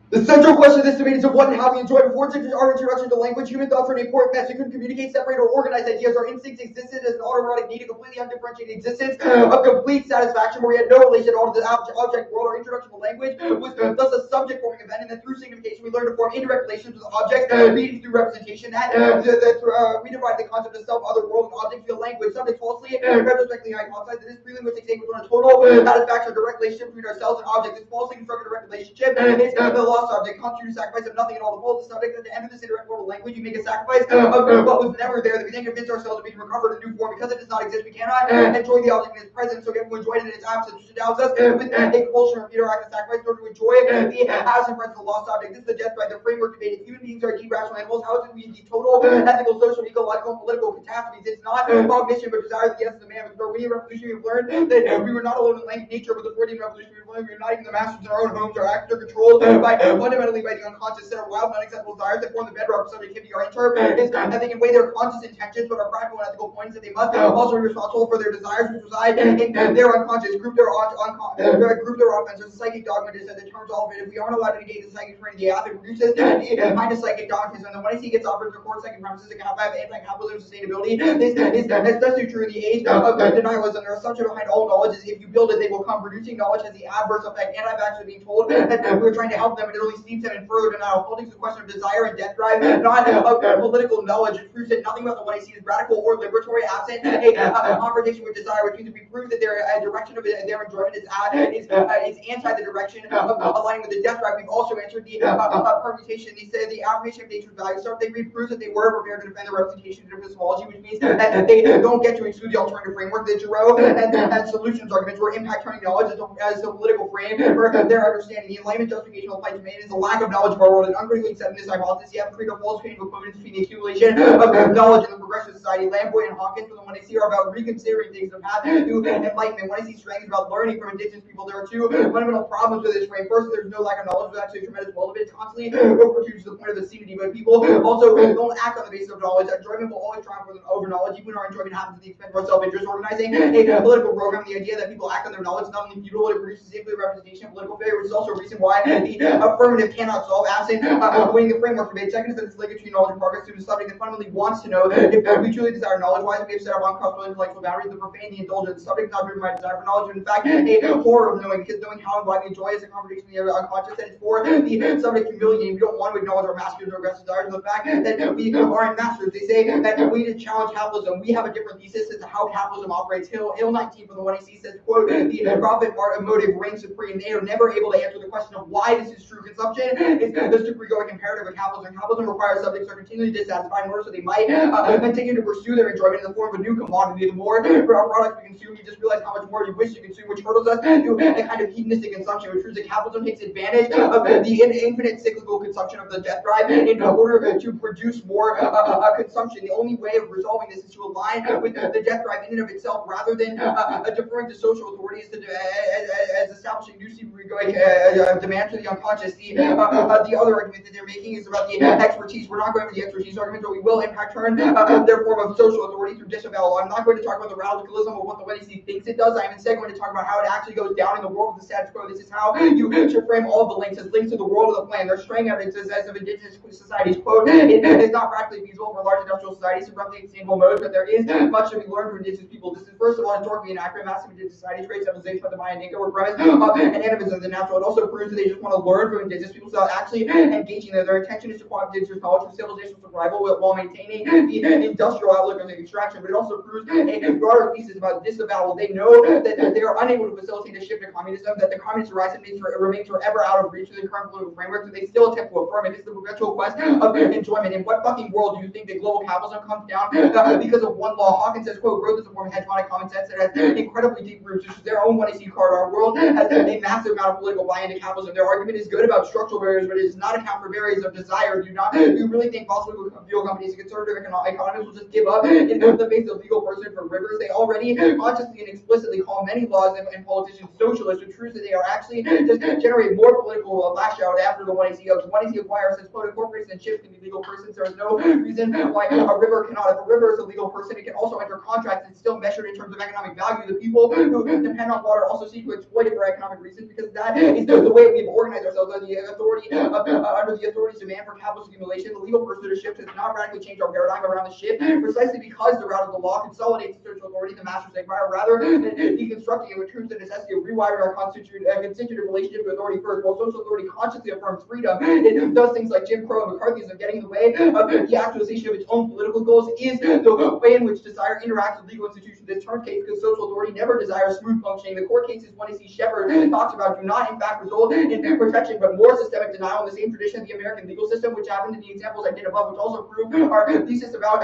The central question of this debate is of what and how we enjoy. Before our introduction to language, human thoughts are an important mess. We couldn't communicate, separate, or organize ideas. Our instincts existed as an autoerotic need, a completely undifferentiated existence of complete satisfaction where we had no relation at all to the object world. Our introduction to language was thus a subject-forming event, and then through signification, we learned to form indirect relations with objects, meaning through representation. We divided the concept of self, other world, and object via language. Subject falsely, retrospectively hypothesized that this prelinguistic state was on a total satisfaction of direct relationship between ourselves and objects. This falsely constructed direct relationship is the lost object, constitutes a sacrifice of nothing at all. The whole of the subject that to enter this indirect world of language, you make a sacrifice of what was never there, that we then convince ourselves that we can recover the new form. Because it does not exist, we cannot enjoy the object in its presence, so we have to enjoy it in its absence, which endows us with a compulsion or interact and sacrifice in order to enjoy the absent presence of the lost object. This is the death by the framework debate. If human beings are deep rational animals, how is it we the total ethical, social, ecological, and political catastrophes? It's not cognition, but desire of the essence of man. With the Darwinian revolution, we've learned that we were not alone in nature. With the Freudian revolution, we've learned we are not even the masters in our own homes. Our acts are controlled fundamentally by the unconscious set of wild and unacceptable desires that form the bedrock of subjectivity. Our interpret is that they can weigh their conscious intentions, but our practical and ethical points that they must also be responsible for their desires which reside in their unconscious. Group their offense. There's a psychic dogmatism that determines all of it. If we aren't allowed to negate the psychic training, the app produces behind a psychic dogmatism. And when I see gets offered to core psychic premises that have anti-capitalism sustainability, this is especially true in the age of denialism. Their assumption behind all knowledge is if you build it, they will come. Producing knowledge has the adverse effect. Anti-vaxxers are being told that we're trying to help them, and it only steeps them in further denial. Politics is a question of desire and death drive, not of political knowledge. It proves that nothing about the what I see is radical or liberatory, absent a confrontation with desire, which means if we prove that their direction of their enjoyment is anti the direction of aligning with the death drive, we've also entered the permutation. They said the affirmation of nature's values. So if they reprove that they were prepared to defend the representation of epistemology, which means that they don't get to exclude the alternative framework. The Giroux and solutions arguments were impact turning knowledge as a political frame for their understanding. The Enlightenment justification of applied to man is the lack of knowledge of our world, and uncritically accepting this hypothesis, you have to create a false chain of equivalence between the accumulation of knowledge and the progressive society. Lamboy and Hawkins, for the one I see, are about reconsidering things of path to enlightenment. When I see strength is about learning from indigenous people, there are two fundamental problems with this frame. First, there's no lack of knowledge, there's actually a tremendous wealth of it. It's constantly overproduced to the point of acidity, but people also don't act on the basis of knowledge. Enjoyment will always triumph over knowledge, even when our enjoyment happens at the expense of our self-interest. Organizing a political program, the idea that people act on their knowledge is not only futile, it produces simply a representation of political failure, which is also a reason why the affirmative cannot solve absent winning the framework debate. Second is that this linkage between knowledge and progress to the subject that fundamentally wants to know if we truly desire knowledge. Why is we have set up uncrossable intellectual boundaries, the profane, the indulgent. The subject is not driven by desire for knowledge, but in fact a horror of knowing, because knowing how and why we enjoy is a confrontation with the unconscious, and it's for the subject humiliating. We don't want to acknowledge our masculine or aggressive desires, the fact that we aren't masters. They say that we need to challenge capitalism. We have a different thesis as to how capitalism operates. Hill 19 from the 1AC says, quote, the profit motive reigns supreme. They are never able to answer the question of why this is true. Consumption is the super-egoic imperative of capitalism. Capitalism requires subjects are continually dissatisfied in order so they might continue to pursue their enjoyment in the form of a new commodity. The more products we consume, you just realize how much more you wish to consume, which hurdles us to a kind of hedonistic consumption, which proves that capitalism takes advantage of the infinite cyclical consumption of the death drive in order to produce more consumption. The only way of resolving this is to align with the death drive in and of itself, rather than deferring to social authorities as establishing new super-egoic demand to the unconscious. The other argument that they're making is about the expertise. We're not going with the expertise argument, but we will in fact turn their form of social authority through disavowal. I'm not going to talk about the radicalism of what the Wednesday thinks it does. I'm instead going to talk about how it actually goes down in the world of the status quo. This is how you should frame all of the links as links to the world of the plan. They're straying evidence as of indigenous societies. Quote, it is not practically feasible for large industrial societies to replicate sustainable modes, but there is much to be learned from indigenous people. This is first of all historically inaccurate. Massive indigenous societies, great civilization of the Mayan Inca were premised and animism of the natural. It also proves that they just want to learn from indigenous people without actually engaging them. Their intention is to acquire indigenous knowledge for civilizational survival while maintaining the industrial outlook of the extraction. But it also proves a broader thesis about disavowal. They know that they are unable to facilitate a shift to communism, that the communist horizon remains forever out of reach of the current political framework, but they still attempt to affirm it. It's the perpetual quest of enjoyment. In what fucking world do you think that global capitalism comes down because of one law? Hawkins says, quote, growth is a form of hegemonic common sense that has incredibly deep roots. This is their own 1AC card. Our world has a massive amount of political buy-in to capitalism. Their argument is good about structural barriers, but it does not account for barriers of desire. Do you really think fossil fuel companies and conservative economists will just give up in the face of legal person for rivers? They already consciously and explicitly call many laws and politicians socialist, which proves that they are actually just generate more political lash out after the 1AC of 1AC acquire says, quote, corporations and ships can be legal persons. There is no reason why a river cannot. If a river is a legal person, it can also enter contracts and still measured in terms of economic value. The people who depend on water also seek to exploit it for economic reasons, because that is the way we've organized ourselves. under the authority's demand for capitalist accumulation, the legal pursuit shift has not radically changed our paradigm around the shift, precisely because the route of the law consolidates the social authority, the master signifier, rather than deconstructing it, which proves the necessity of rewiring our constitutive relationship to authority first. While social authority consciously affirms freedom, it does things like Jim Crow and McCarthyism getting in the way of the actualization of its own political goals, is the way in which desire interacts with legal institutions. This turns case because social authority never desires smooth functioning. The court cases one C. Shepard talks about do not in fact result in protection, but more systemic denial in the same tradition of the American legal system, which happened in the examples I did above, which also prove our thesis about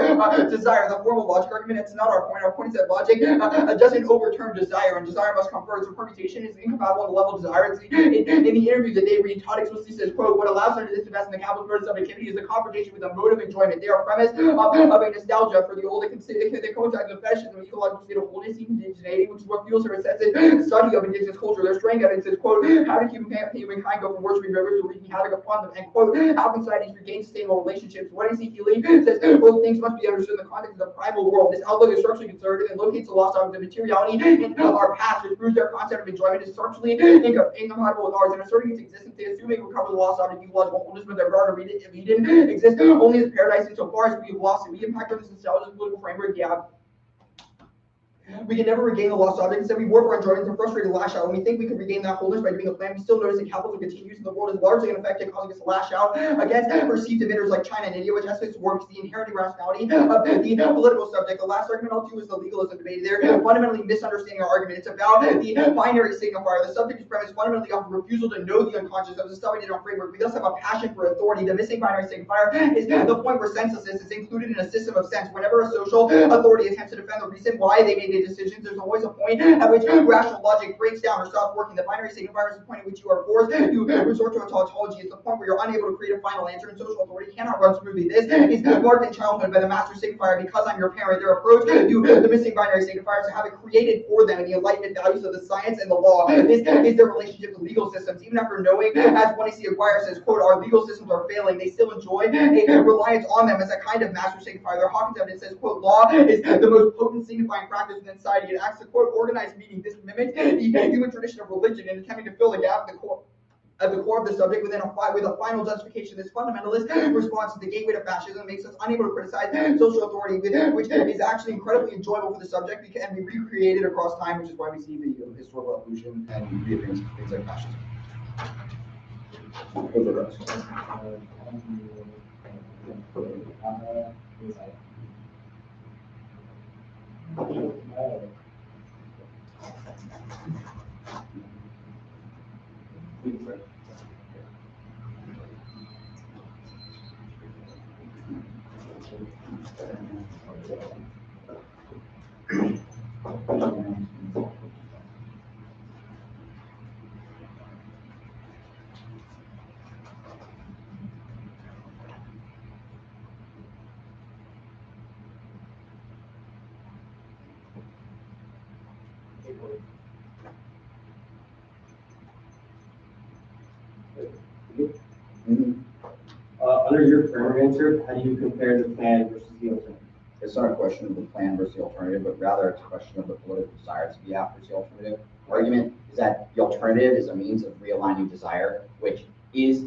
desire. The formal logic argument, it's not our point. Our point is that logic doesn't overturn desire, and desire must come first. So permutation is incompatible on the level of desire. In the interview that they read, Todd explicitly says, quote, what allows them to disinvest in the capital purpose of activity is the confrontation with a mode of enjoyment. They are premised of a nostalgia for the old. They coincide with fascism, an ecological state of wholeness, indigeneity, which is what fuels her sensitive study of indigenous culture. Their straying evidence says, quote, how did humankind go from worshiping rivers to wreaking havoc upon them? And quote, how can societies regain sustainable relationships? What I see Healy says, both things must be understood in the context of the primal world. This outlook is structurally conservative and locates the lost of the materiality in our past, which proves their concept of enjoyment is structurally incompatible with ours. And asserting its existence, they assume it will recover the lost object of ecological wholeness, but their Garden of Eden exists only as paradise insofar as we have lost it. We impact on this nostalgia political framework, yeah. We can never regain the lost object. Instead, we warp our enjoyments and frustrated lash out. When we think we can regain that wholeness by doing the plan, we still notice that capitalism continues and the world is largely unaffected, causing us to lash out against perceived emitters like China and India, which estimates warps the inherent irrationality of the political subject. The last argument I'll do is the legalism debate. They're fundamentally misunderstanding our argument. It's about the binary signifier. The subject is premised fundamentally off a refusal to know the unconscious. That was a study we did on framework. We thus have a passion for authority. The missing binary signifier is the point where senselessness is included in a system of sense. Whenever a social authority attempts to defend the reason why they made the decisions, there's always a point at which rational logic breaks down or stops working. The binary signifier is the point at which you are forced to resort to a tautology. It's the point where you're unable to create a final answer, and social authority cannot run smoothly. This is marked in childhood by the master signifier. Because I'm your parent, their approach to the missing binary signifiers to have it created for them in the enlightenment values of the science and the law. This is their relationship to legal systems. Even after knowing, as 1AC Aguirre says, quote, our legal systems are failing, they still enjoy a reliance on them as a kind of master signifier. Their Hawkins evidence says, quote, law is the most potent signifying practice within society. It acts to, quote, organized meaning. This mimics the human tradition of religion in attempting to fill the gap at the core of the subject with a final justification. This fundamentalist response to the gateway to fascism makes us unable to criticize social authority, which is actually incredibly enjoyable for the subject and be recreated across time, which is why we see the historical evolution and reappearance of things like fascism. Under your current answer, how do you compare the plan versus the alternative? It's not a question of the plan versus the alternative, but rather it's a question of the political desire to be after the alternative. Argument is that the alternative is a means of realigning desire, which is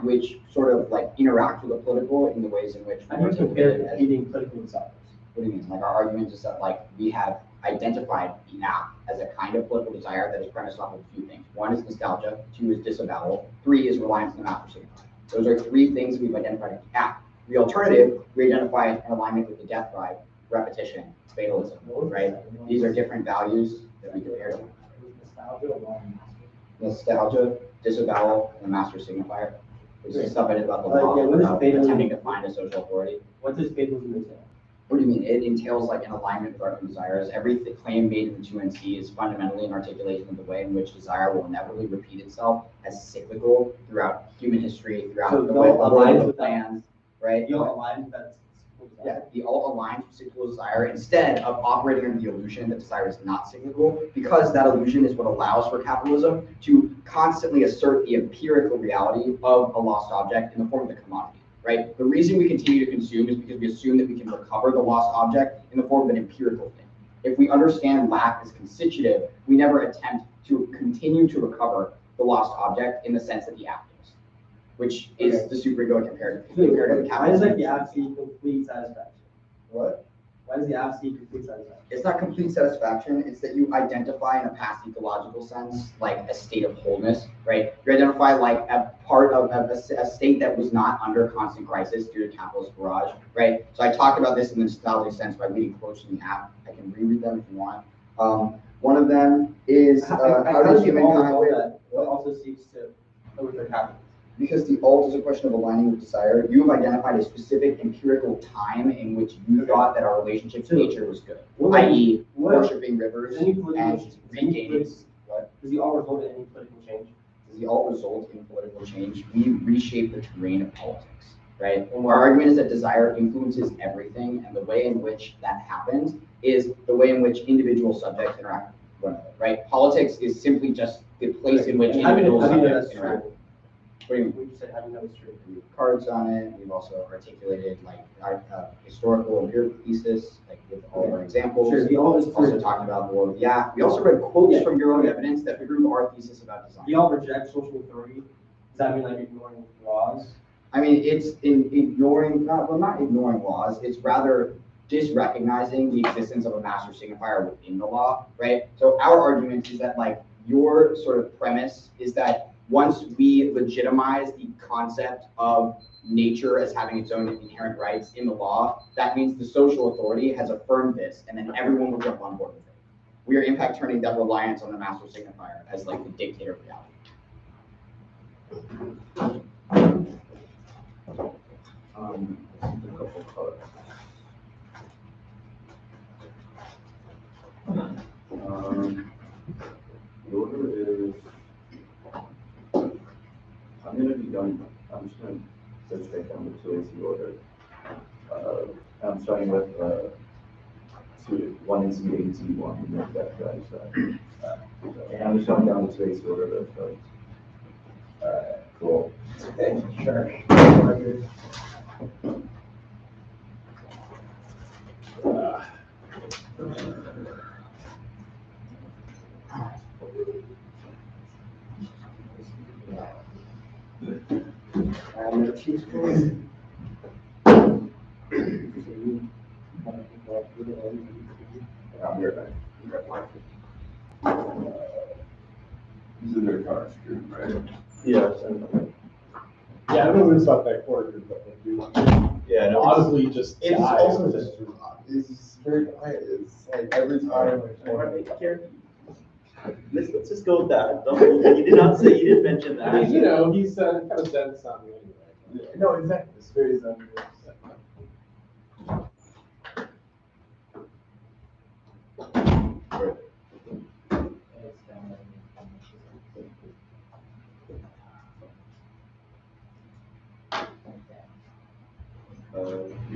which sort of like interacts with the political in the ways in which. How do you compare competing political desires? What do you mean? Like our argument is that like we have identified the act as a kind of political desire that is premised off of a few things. One is nostalgia, two is disavowal, three is reliance on the master signifier. Those are three things that we've identified in the act. The alternative, we identify in alignment with the death drive, repetition, fatalism, right? These are different values that we compare to. Nostalgia, disavowal, and the master signifier. This is stuff I did about the law, about attempting to find a social authority. What does fatalism entail? What do you mean? It entails like an alignment with our own desires. Every claim made in the 2NC is fundamentally an articulation of the way in which desire will inevitably repeat itself as cyclical throughout human history, throughout the way the plans, right? You don't align with that. Yeah, the alt aligns with cyclical desire instead of operating under the illusion that desire is not cyclical, because that illusion is what allows for capitalism to constantly assert the empirical reality of a lost object in the form of the commodity. Right? The reason we continue to consume is because we assume that we can recover the lost object in the form of an empirical thing. If we understand lack as constitutive, we never attempt to continue to recover the lost object in the sense that the act is. which is Okay. the superego compared to Why does capitalism. like the absentee complete satisfaction? What? Why does the absentee complete satisfaction? It's not complete satisfaction, it's that you identify in a past ecological sense, like a state of wholeness, right? You identify like a part of a state that was not under constant crisis due to capitalist barrage, right? So I talked about this in the nostalgic sense by reading quotes from the app. I can reread them if you want. One of them is, how does humankind live? That what also seeks to overthrow capitalism? Because the alt is a question of aligning with desire. You have identified a specific empirical time in which you thought that our relationship to nature was good, i.e. worshiping rivers and regaining. What? Does the alt result in any political change? Does the alt result in political change? We reshape the terrain of politics, right? Our argument is that desire influences everything, and the way in which that happens is the way in which individual subjects interact with one another, right? Politics is simply just the place in which individual subjects interact. What do you mean? We just said having no history. We have cards on it. We've also articulated like our historical empirical thesis, like with all of our examples. Sure, the alt is Also talked about more. Yeah, we also read quotes from your own evidence that prove our thesis about design. The alt rejects social authority. Does that mean like ignoring laws? I mean, it's in ignoring, not ignoring laws. It's rather disrecognizing the existence of a master signifier within the law, right? So our argument is that like your sort of premise is that once we legitimize the concept of nature as having its own inherent rights in the law, that means the social authority has affirmed this, and then everyone will jump on board with it. We are in fact turning that reliance on the master signifier as like the dictator of reality. A couple of colors. The order is, I'm gonna be done, I'm just gonna go straight down the 2AC order. I'm starting with 1AC, 8AC, 1, and make that guys. And I'm just going down the 2AC order, but, cool. Okay, sure. I'm here, These are their cards, right? yes, and, Yeah, I don't know about that core group, but they do Yeah, no, audibly just it's die. also just, it's very quiet, it's like every time. Let's just go with that. You did not say, you didn't mention I mean, that. you know, he's kind of dense on me anyway. No, exactly, it's very zen.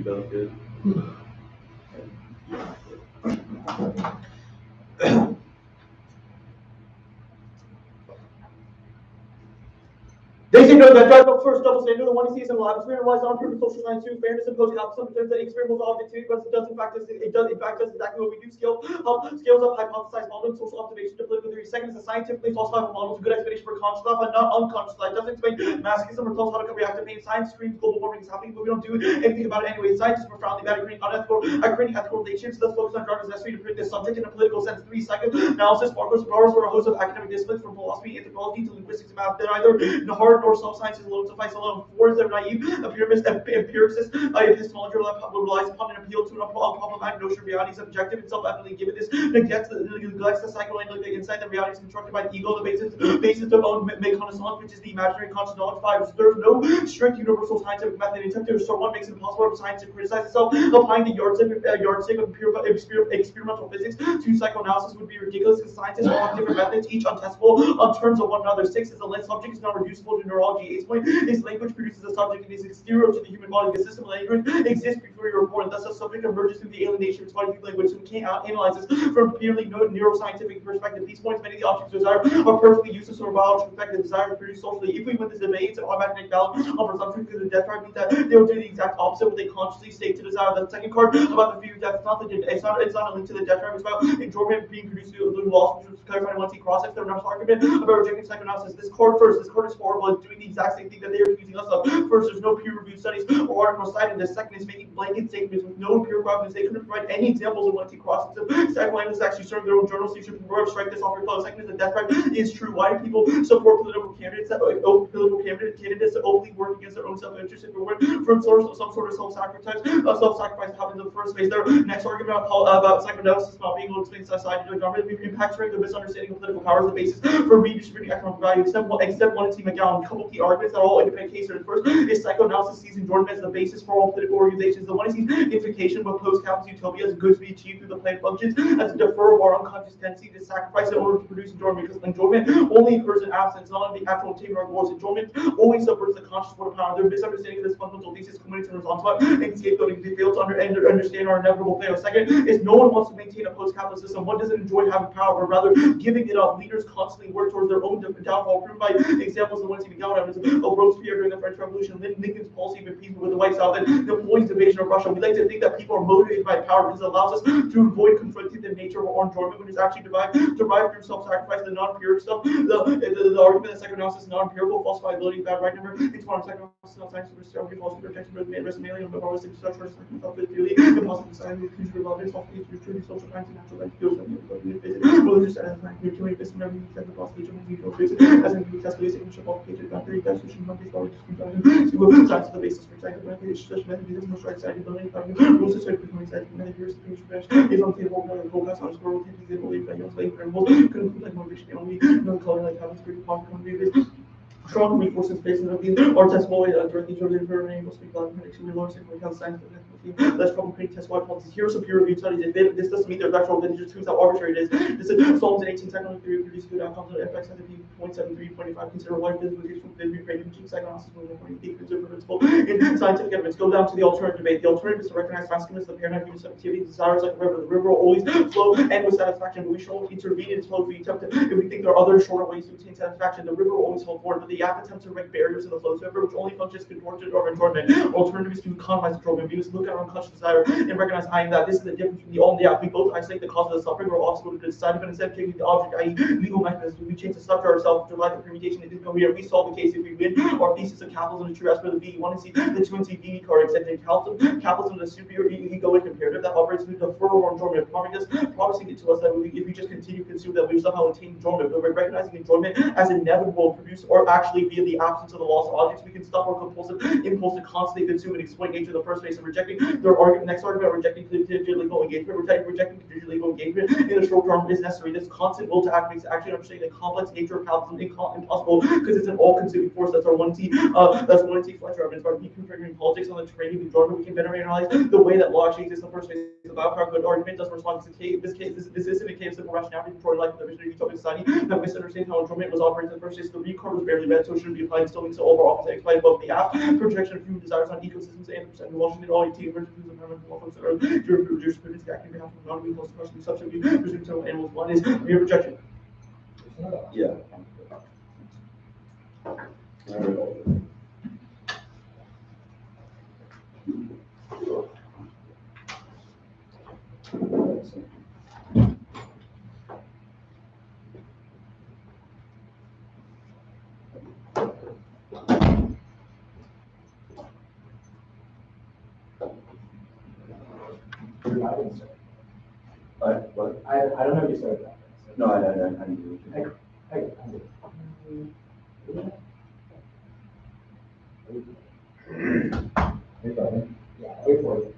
you both good? They say no, that drive up first double standard, the one you see is in the lab, experience relies on proven social science too, fairness imposed capital, some terms that experimental objectivity, but it does in fact exactly what we do, scales up hypothesized modeling, social observation to political theory. Second is a scientifically falsifiable model is a good explanation for conscious thought, but not unconscious thought. It doesn't explain masochism or tells how to react to pain. Science screams global warming is happening, but we don't do anything about it anyway. Scientists are profoundly bad at creating ethical relationships. Let's focus on drivers necessary to predict this subject in a political sense. 3, psychoanalysis, borrows for a host of academic disciplines from philosophy, anthropology to linguistics and math. They're neither hard nor soft sciences alone suffice alone. 4 is they're naive, empiricist, epistemology relies upon an appeal to an unproblematic notion of reality is objective and self-evidently given. This neglects the psychoanalytic insight that reality is constructed by the ego, the basis of own méconnaissance, which is the imaginary conscious knowledge. 5, there's no strict universal scientific method. Attempt to restore one makes it impossible for science to criticize itself. Applying the yardstick of experimental physics to psychoanalysis would be ridiculous because scientists all have different methods, each untestable on terms of one another. 6 is the subject is not reducible to neurology. 8 point is language produces a subject and is exterior to the human body. The system of language exists before you were born. Thus, a subject emerges through the alienation of its body through language. So we can't analyze this from a purely neuroscientific perspective. These points, many of the objects of desire are perfectly useless from a biological perspective. Desire is produced socially. If we win this debate, it's an automatic valid on presumption because the death drive means that they will do the exact opposite what they consciously state to desire. The second card about the view of death, it's not a link to the death drive. It's about enjoyment being produced through the loss, which was clarified once he crossed it. The next argument about rejecting psychoanalysis. This card first. This card is horrible. It's doing the exact same thing that they are using mixing us up. First, there's no peer-reviewed studies or articles cited. The second is making blanket statements with no peer evidence. They couldn't provide any examples of one-team crosses. Second line is actually serving their own journals. So you should strike this off your clothes. Second is the death threat is true. Why do people support political candidates that openly work against their own self-interest? If it were from source of some sort of self-sacrifice happens in the first place. Their next argument about psychoanalysis not being able to explain society to the government impacts the misunderstanding of political power as the basis for redistributing economic value. Except one T. McGowan, a couple key arguments that are all independent cases. First is psychoanalysis sees enjoyment as the basis for all political organizations. The one is implication of post-capitalist utopia as goods to be achieved through the planned functions as a deferral or unconscious tendency to sacrifice in order to produce enjoyment, because enjoyment only occurs in absence, not in the actual attainment of goals. Enjoyment always subverts the conscious world of power. Their misunderstanding of this fundamental thesis culminates in response and scapegoating. They fail to understand our inevitable fail. Second is no one wants to maintain a post-capitalist system. One doesn't enjoy having power, but rather giving it up. Leaders constantly work towards their own downfall, proven by examples of one T. McGowan evidence of Robespierre during the French Revolution, Lincoln's policy of appeasement with the White South, and Napoleon's invasion of Russia. We like to think that people are motivated by power because it allows us to avoid confronting the nature of our enjoyment, which is actually derived through self-sacrifice, the non-empirical stuff. The argument that psychoanalysis is non-empirical, falsifiability, bad right number, it's modern psychoanalysis, not science, superstition, false protection, but man, rest alien, but always structure, self-theory, impossible society, future relevance, falsification, truth, social science, and natural life, skills, religious satisfaction, utility, this and everything, the possibility of legal basis, as in the test basic and qualification, not very best, social monkeys, always science is the basis for psychoanalysis, such methods, most right side, ability, rules of certain side, many years, is on table, focus on squirrel, believe that young slave principles, couldn't like motivation only, no color like having spirit, strong reinforcements based on these or test why directly to the environment will speak about prediction we learn simply how science less problem creating test why policies. Here are some peer reviewed studies. If this doesn't meet their actual lineage, choose how arbitrary it is. This is Solomon 18 technical theory produce good outcomes of FX and 0.73.5 consider why physical theory creating cheap psychoanalysis will be considered principle in scientific evidence. Go down to the alternative debate. The alternative is to recognize masculinity, the paradigm of human subjectivity, desires like a river. The river will always flow and with satisfaction, but we should only intervene in its flow if we attempt to, if we think there are other shorter ways to attain satisfaction. The river will always flow forward, but the act attempts to make barriers in the flow river, which only functions contorted or enjoyment. Alternative is to economize enjoyment. We must look at our unconscious desire and recognize that this is the difference between the all and the act. We both isolate the cause of the suffering or obstacle to the society, but instead of changing the object, i.e. legal mechanisms, we change the structure ourselves to provide the permutation and income here. We solve the case if we win. Our thesis of capitalism is true as per the V. You want to see the 2NC card accepting capitalism is a superior egoic imperative that operates through the deferral or enjoyment, promising it to us that if we just continue to consume that we somehow attain enjoyment. But by recognizing enjoyment as inevitable, produce or actually via the absence of the loss of objects, we can stop our compulsive impulse to constantly consume and exploit nature in the first place. And rejecting their next argument, rejecting contingent legal engagement, rejecting contingent legal engagement in the short term is necessary. This constant will to act makes actually understanding the complex nature of capitalism impossible because it's an all-consuming force. That's our 1T. That's 1T Fletcher evidence. By deconfiguring politics on the terrain of enjoyment, we can better analyze the way that law actually exists in the first place. The biopower good argument doesn't respond to this isn't a case of simple rationality, Detroit life, the vision of utopian society that misunderstands how enjoyment was operated in the first place. The recard was barely read, so it shouldn't be applied. Still makes it overall opposite applied above the app. Projection of human desires on ecosystems and percent. Washington, all 18 emergencies of environmental law folks that are jurisprudence acting on behalf of non-legal suppression subject to presumed to animals. One is mere projection. Yeah. What? I don't know if you started that. No, I didn't. I did. Yeah, wait for it.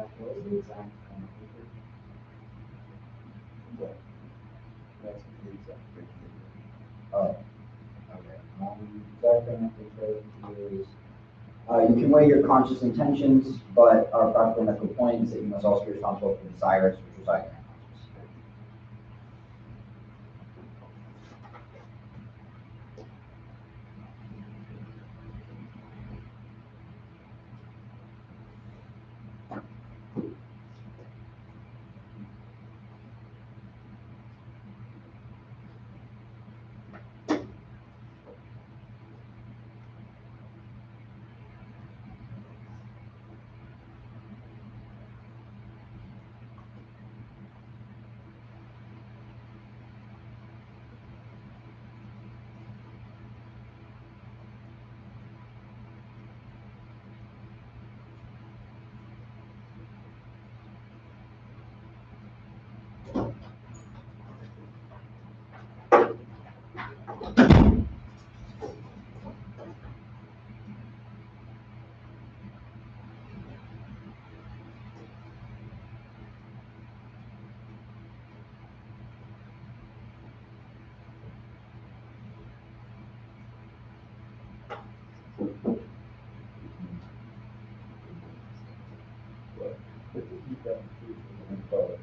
Zach, what was the exact That's the exact Oh, okay. Zach benefit is, you can weigh your conscious intentions, but our practical medical point is that you must also be responsible for desires which reside in your conscious.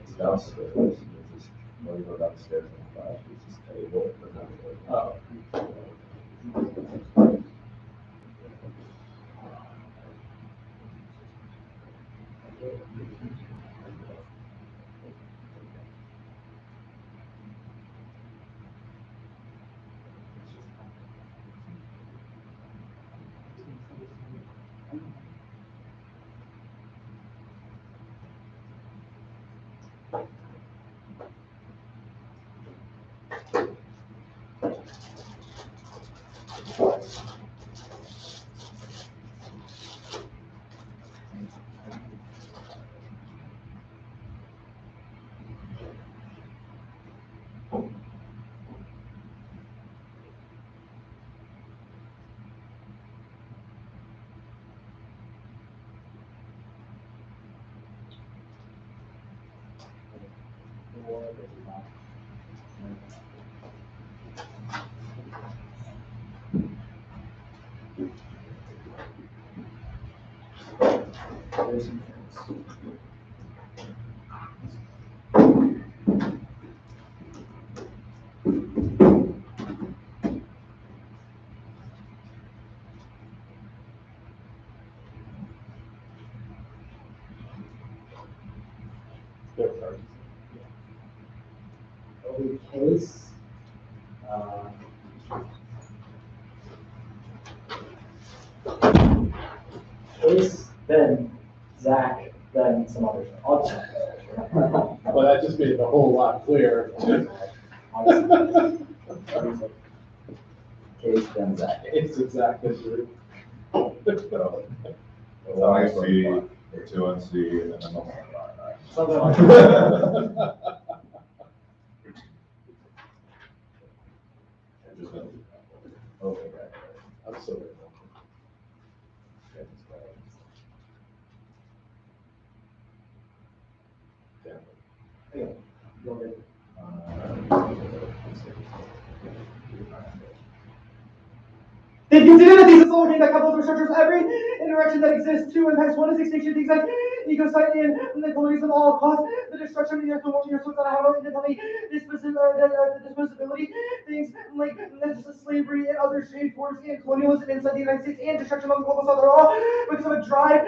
It's downstairs. It's just, when you go downstairs in the class, it's just table. Oh. case? Case, then Zach, then some other stuff. I'll just- Well, that just made it a whole lot clearer. Case, then Zach. It's exactly true. One IC, or two NC, and then one. Something like that. Okay. I'm sorry. They consider that these facilitate that couples or structures every interaction that exists. Two impacts. One is extinction, things like ecocide and the qualities of all costs, the destruction of the earth, the water, so that I have no independently disposability, things like slavery and other trade forms and colonialism inside the United States and destruction of the global south are all because of a drive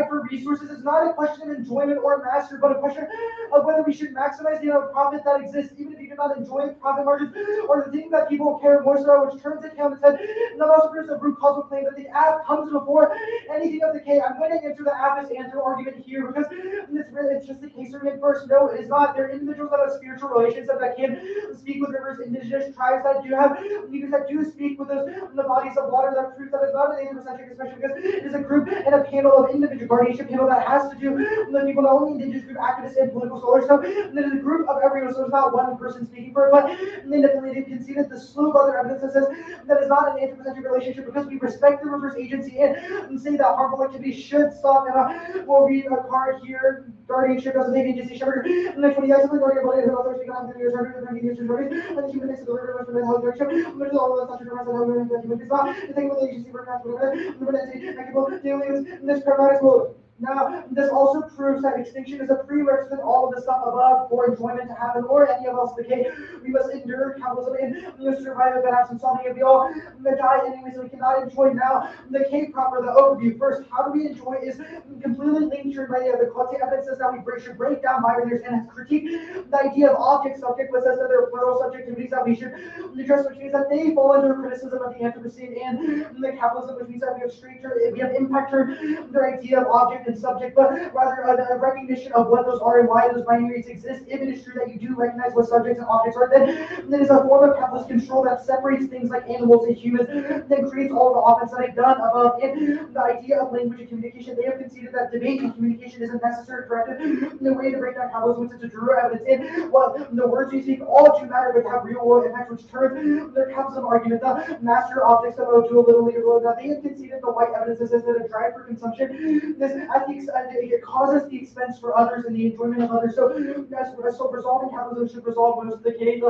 for resources. It's not a question of enjoyment or mastery, but a question of whether we should maximize the amount of profit that exists, even if you do not enjoy profit margins or the thing that people care most about, which turns it down its head. And that also proves a root causal claim that the app comes before anything of the K. I'm going to answer the appist answer argument here because it's just the case argument first. No, it is not. There are individuals that have spiritual relationships that can speak with rivers, indigenous tribes that do have leaders that do speak with those the bodies of water. That proves that it's not an anthropocentric, especially because it is a group and a panel of individual guardianship panel that has to do with the people, not only indigenous group activists and political scholars. So it is a group of everyone. So it's not one person speaking for it, but independently they conceded the slew of other evidence that says that is not an anthropocentric relationship because we respect the reverse agency and say that harmful activity should stop. And we'll read a card here. Guardianship doesn't take agency shepherd. And the 20 acts of the guardian ability of authors speak on the years under the 20 years of and the human next to the river of the health direction. But all of the such reference and the human is not the thing with the agency for this pragmatic mode. Now, this also proves that extinction is a prerequisite all of the stuff above for enjoyment to happen or any of else decay. We must endure capitalism and survive it, perhaps in something if we all die anyway, so we cannot enjoy now. The K proper, the overview. First, how do we enjoy is completely linked by the quality evidence says that we should break down binaries and critique the idea of object subject, which says that there are plural subjectivities that we should address, which means that they fall under criticism of the Anthropocene and the capitalism, which means that we have impact turned their idea of object and subject, but rather a recognition of what those are and why those binaries exist. If it is true that you do recognize what subjects and objects are, then it is a form of capitalist control that separates things like animals and humans, then creates all the offense that I've done above. And the idea of language and communication, they have conceded that debate and communication is a necessary corrective. The way to break down capitalism, which is a true evidence in what the words you speak all do matter, but have real world impact, which turns their capitalism argument, the master objects that will do a little later. Now they have conceded the white evidence says that a drive for consumption, this it causes the expense for others and the enjoyment of others. So resolving capitalism should resolve most of the case.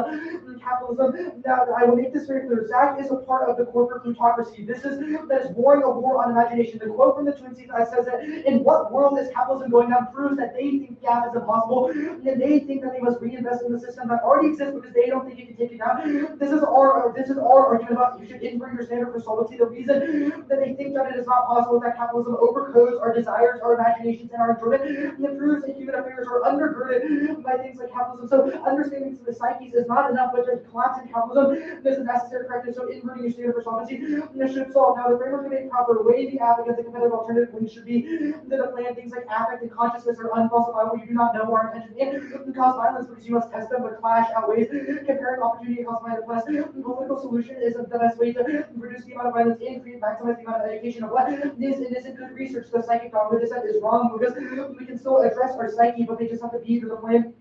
Capitalism. Now I will make this very clear. Zach is a part of the corporate plutocracy. That is warring a war on imagination. The quote from the Twin Cities says that in what world is capitalism going down proves that they think gap is impossible, and they think that they must reinvest in the system that already exists because they don't think it can take it down. This is our argument about you should invert your standard for solvency. The reason that they think that it is not possible is that capitalism overcodes our desires, our imaginations, and our enjoyment, and it proves that human affairs are undergirded by things like capitalism. So understanding the psyches is not enough, but to collapse in capitalism is a necessary corrective. So inverting your standard for solvency this should solve. Now the framework to make proper way the app against a competitive alternative when should be the plan things like affect and consciousness are unfalsifiable. You do not know our intention in cause violence because you must test them, but clash outweighs comparing opportunity and cost by the plus. The political solution isn't the best way to reduce the amount of violence and maximize the amount of education of what is and isn't good research. The psychic dogma they said is wrong because we can still address our psyche, but they just have to be the plan.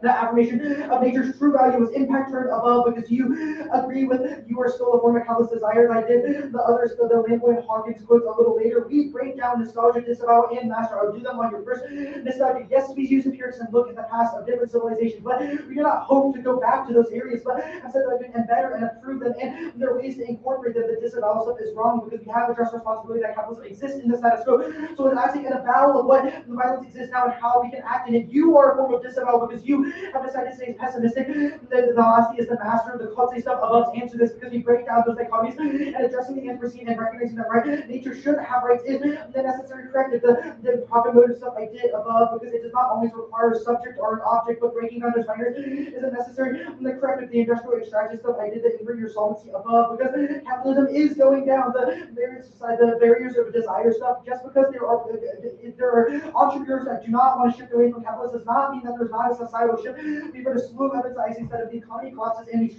The affirmation of nature's true value is impact turned above because you agree with you are still a form of capitalist desires. I did the others, the Lampoy and Hawkins quotes a little later. We break down nostalgia, disavow, and master. I'll do them on your first nostalgia. Yes, we use empirics and look at the past of different civilizations, but we do not hope to go back to those areas, but instead and better and improve them. And there are ways to incorporate them. The disavow stuff is wrong because we have addressed responsibility that capitalism exists in the status quo. So it's actually an avowal of what the violence exists now and how we can act in it. You are a form of disavow because you have decided to stay pessimistic. The honesty is the master of the culty stuff above to answer this because we break down those dichotomies and addressing the Anthropocene and recognizing that right nature should have rights is the necessary corrective. The profit motive stuff I did above because it does not always require a subject or an object, but breaking down those binaries is a necessary. The corrective, the industrial extraction stuff I did the invert your solvency above because capitalism is going down. The barriers of desire stuff just because there are entrepreneurs that do not want to shift away from capitalism does not mean that there's not a societal shift. We've heard a slew of evidence instead of the economy collapses and we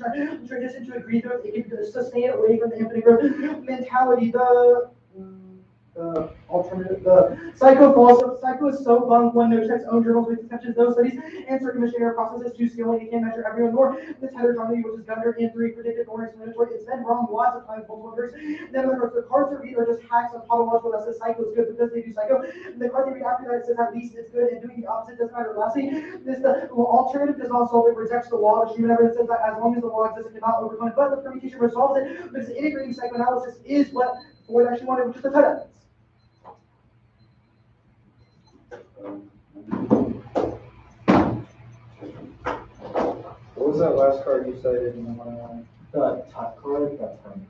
transition to a green growth, it can sustain away from the infinite growth mentality. The alternative, the psycho is so bunk one knows its own journals with exceptions those studies and circumvention error processes too scaling it can't measure everyone nor this heterogeneity which is Gunner and 3 predicted nor explanatory. It's been wrong lots of times multiple years. Then the cards that read are just hacks on tautological that says psycho is good because they do psycho. And the card they read after that says at least it's good and doing the opposite doesn't matter. Lastly, the alternative does not solve it, rejects the law of human evidence says that as long as the law exists it cannot overcome it, but the permutation resolves it because integrating psychoanalysis is what Ford actually wanted, which is the cut evidence. What was that last card you cited? The top card, that's from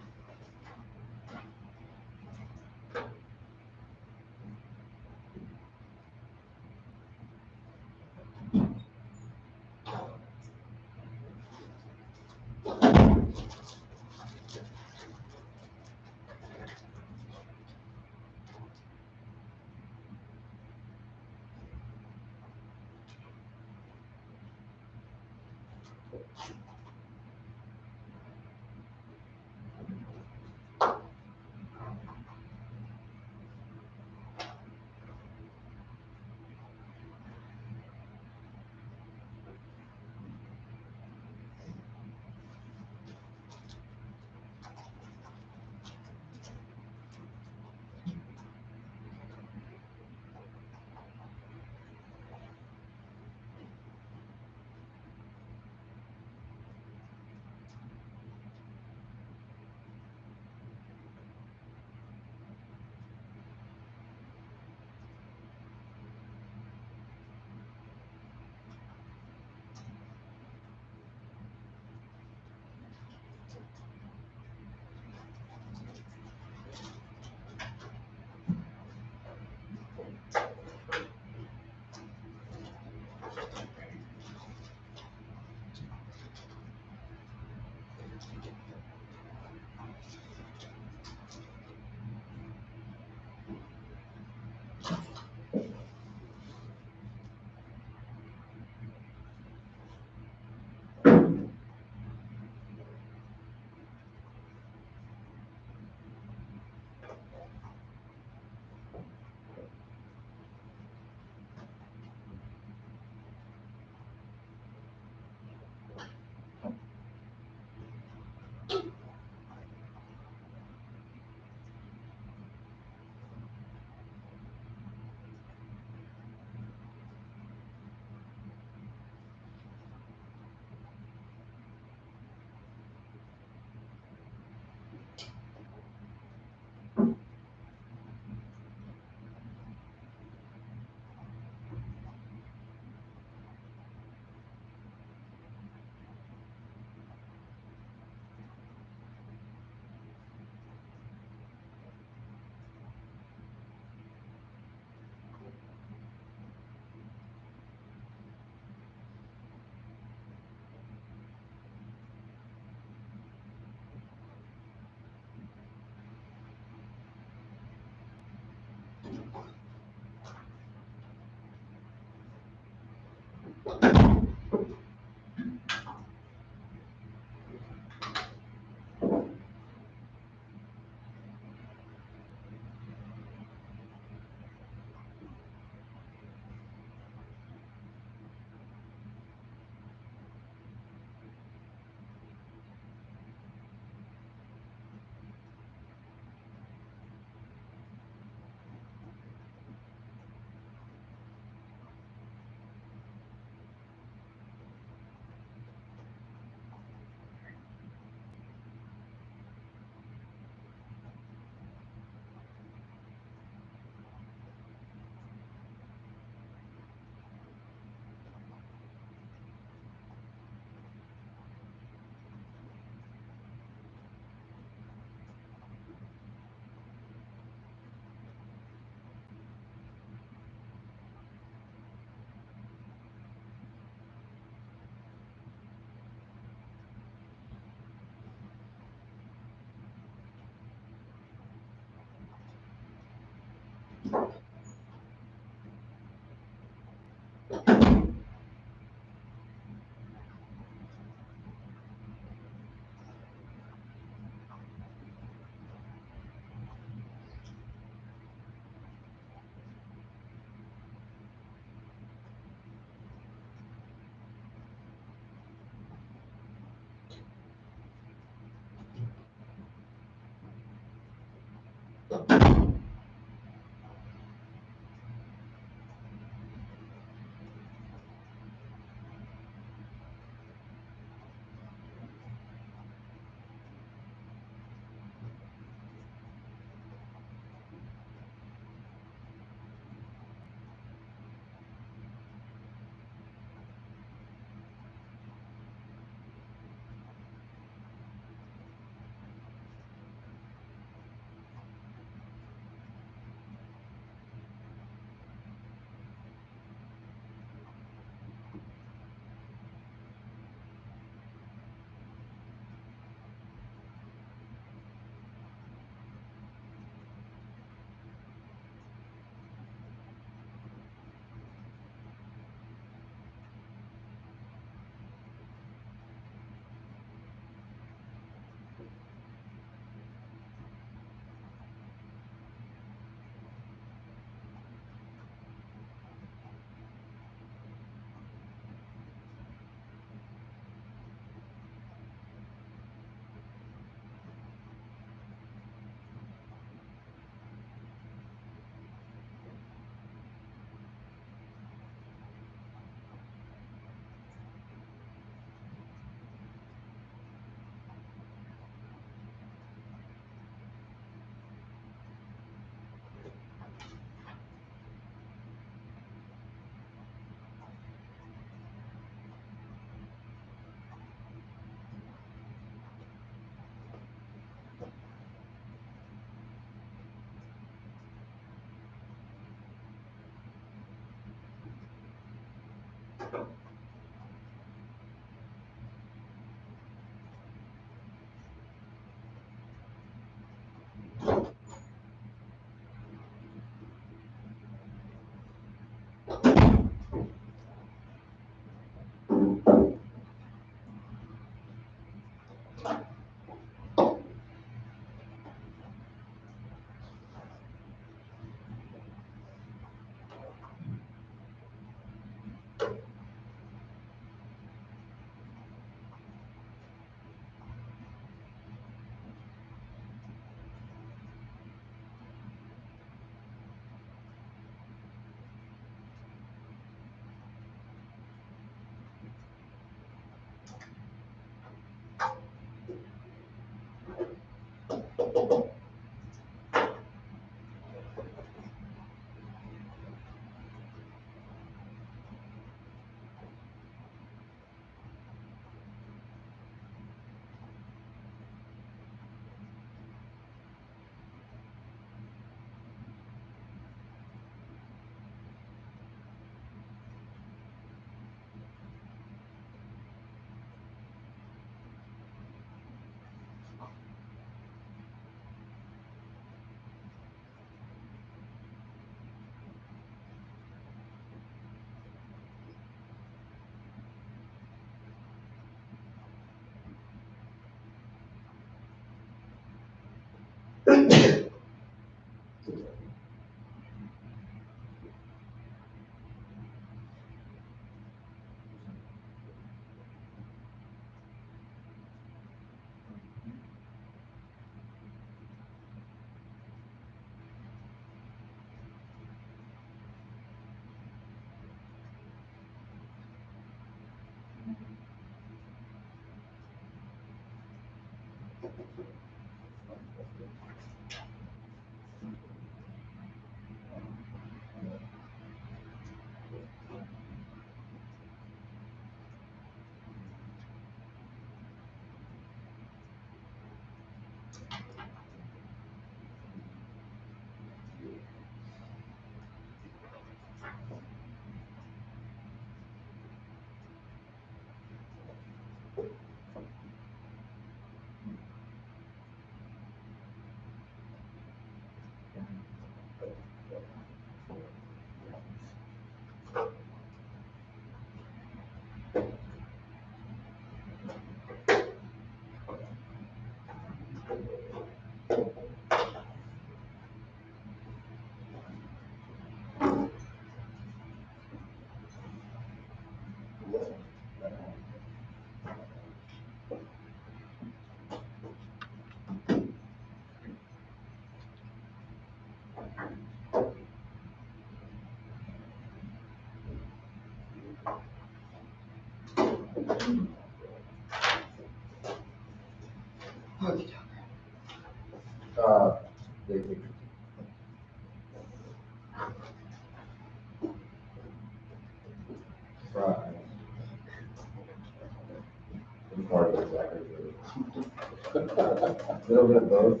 Little bit of both.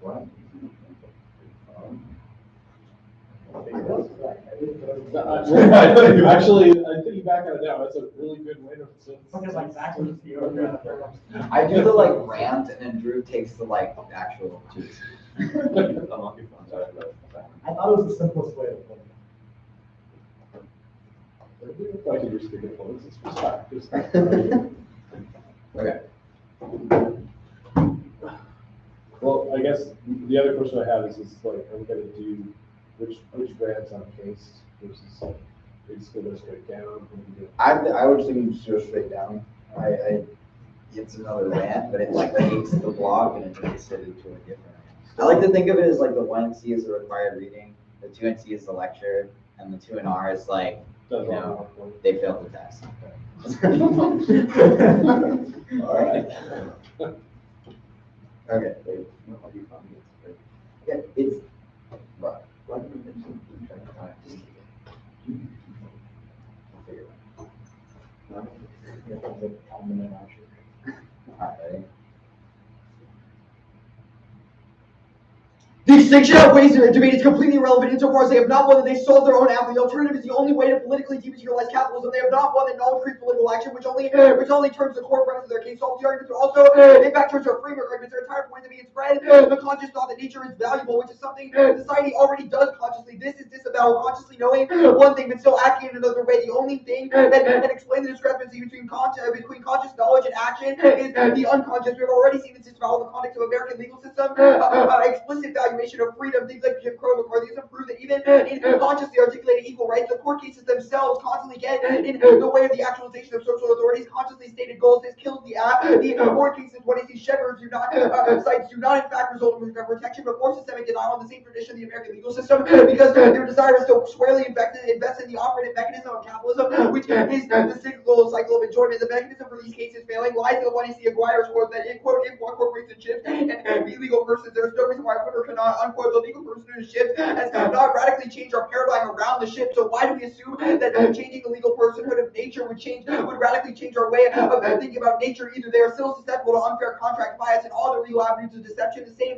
What? Actually, I think you back on it now. That's a really good way to. Because like backwards view. I do the like rant and then Drew takes the like actual juice. I thought it was the simplest way to put it. Like your speaker phones, it's respect. Okay. Well, I guess the other question I have is like, are we gonna do which grants on case versus like, they just go straight down? What do we do? I would think just go straight down. It's another rant, but it like takes the block and it makes it into a different. I like to think of it as like the 1NC is the required reading, the 2NC is the lecture, and the 2NR is like, you know, they failed the test. All right. Okay. Yeah, it's. Right. Alright. The extinction outweighs their debate is completely irrelevant insofar as they have not won that they solve their own apathy. The alternative is the only way to politically dematerialize capitalism. They have not won that knowledge creates political action, which only turns the core premise of their case. Solves the arguments, but also in fact turns our framework arguments. Their entire point of being spread the conscious thought that nature is valuable, which is something society already does consciously. This is disavowal, consciously knowing one thing but still acting in another way. The only thing that can explain the discrepancy between conscious knowledge and action is the unconscious. We've already seen this disavowal in the context of American legal system. Explicit valuation of freedom, things like Jim Crow, McCarthyism, prove that even in consciously articulated equal rights, the court cases themselves constantly get in the way of the actualization of social authorities. Consciously stated goals. This kills the court cases. What is these shepherds do not sites do not in fact result in protection, but more systemic denial in the same tradition of the American legal system, because their desire is to squarely invest in the operative mechanism of capitalism, which is the cyclical cycle of enjoyment. The mechanism for these cases failing lies in the one Aguirre's quote that it quote if one corporation shifts and be legal persons, there is no reason why a quote cannot unquote the legal person who shifts has not radically changed our paradigm around the shift. So why do we assume that changing the legal personhood of nature would radically change our way of thinking about nature? Either they are still susceptible to unfair contract bias and all the legal avenues of deception, the same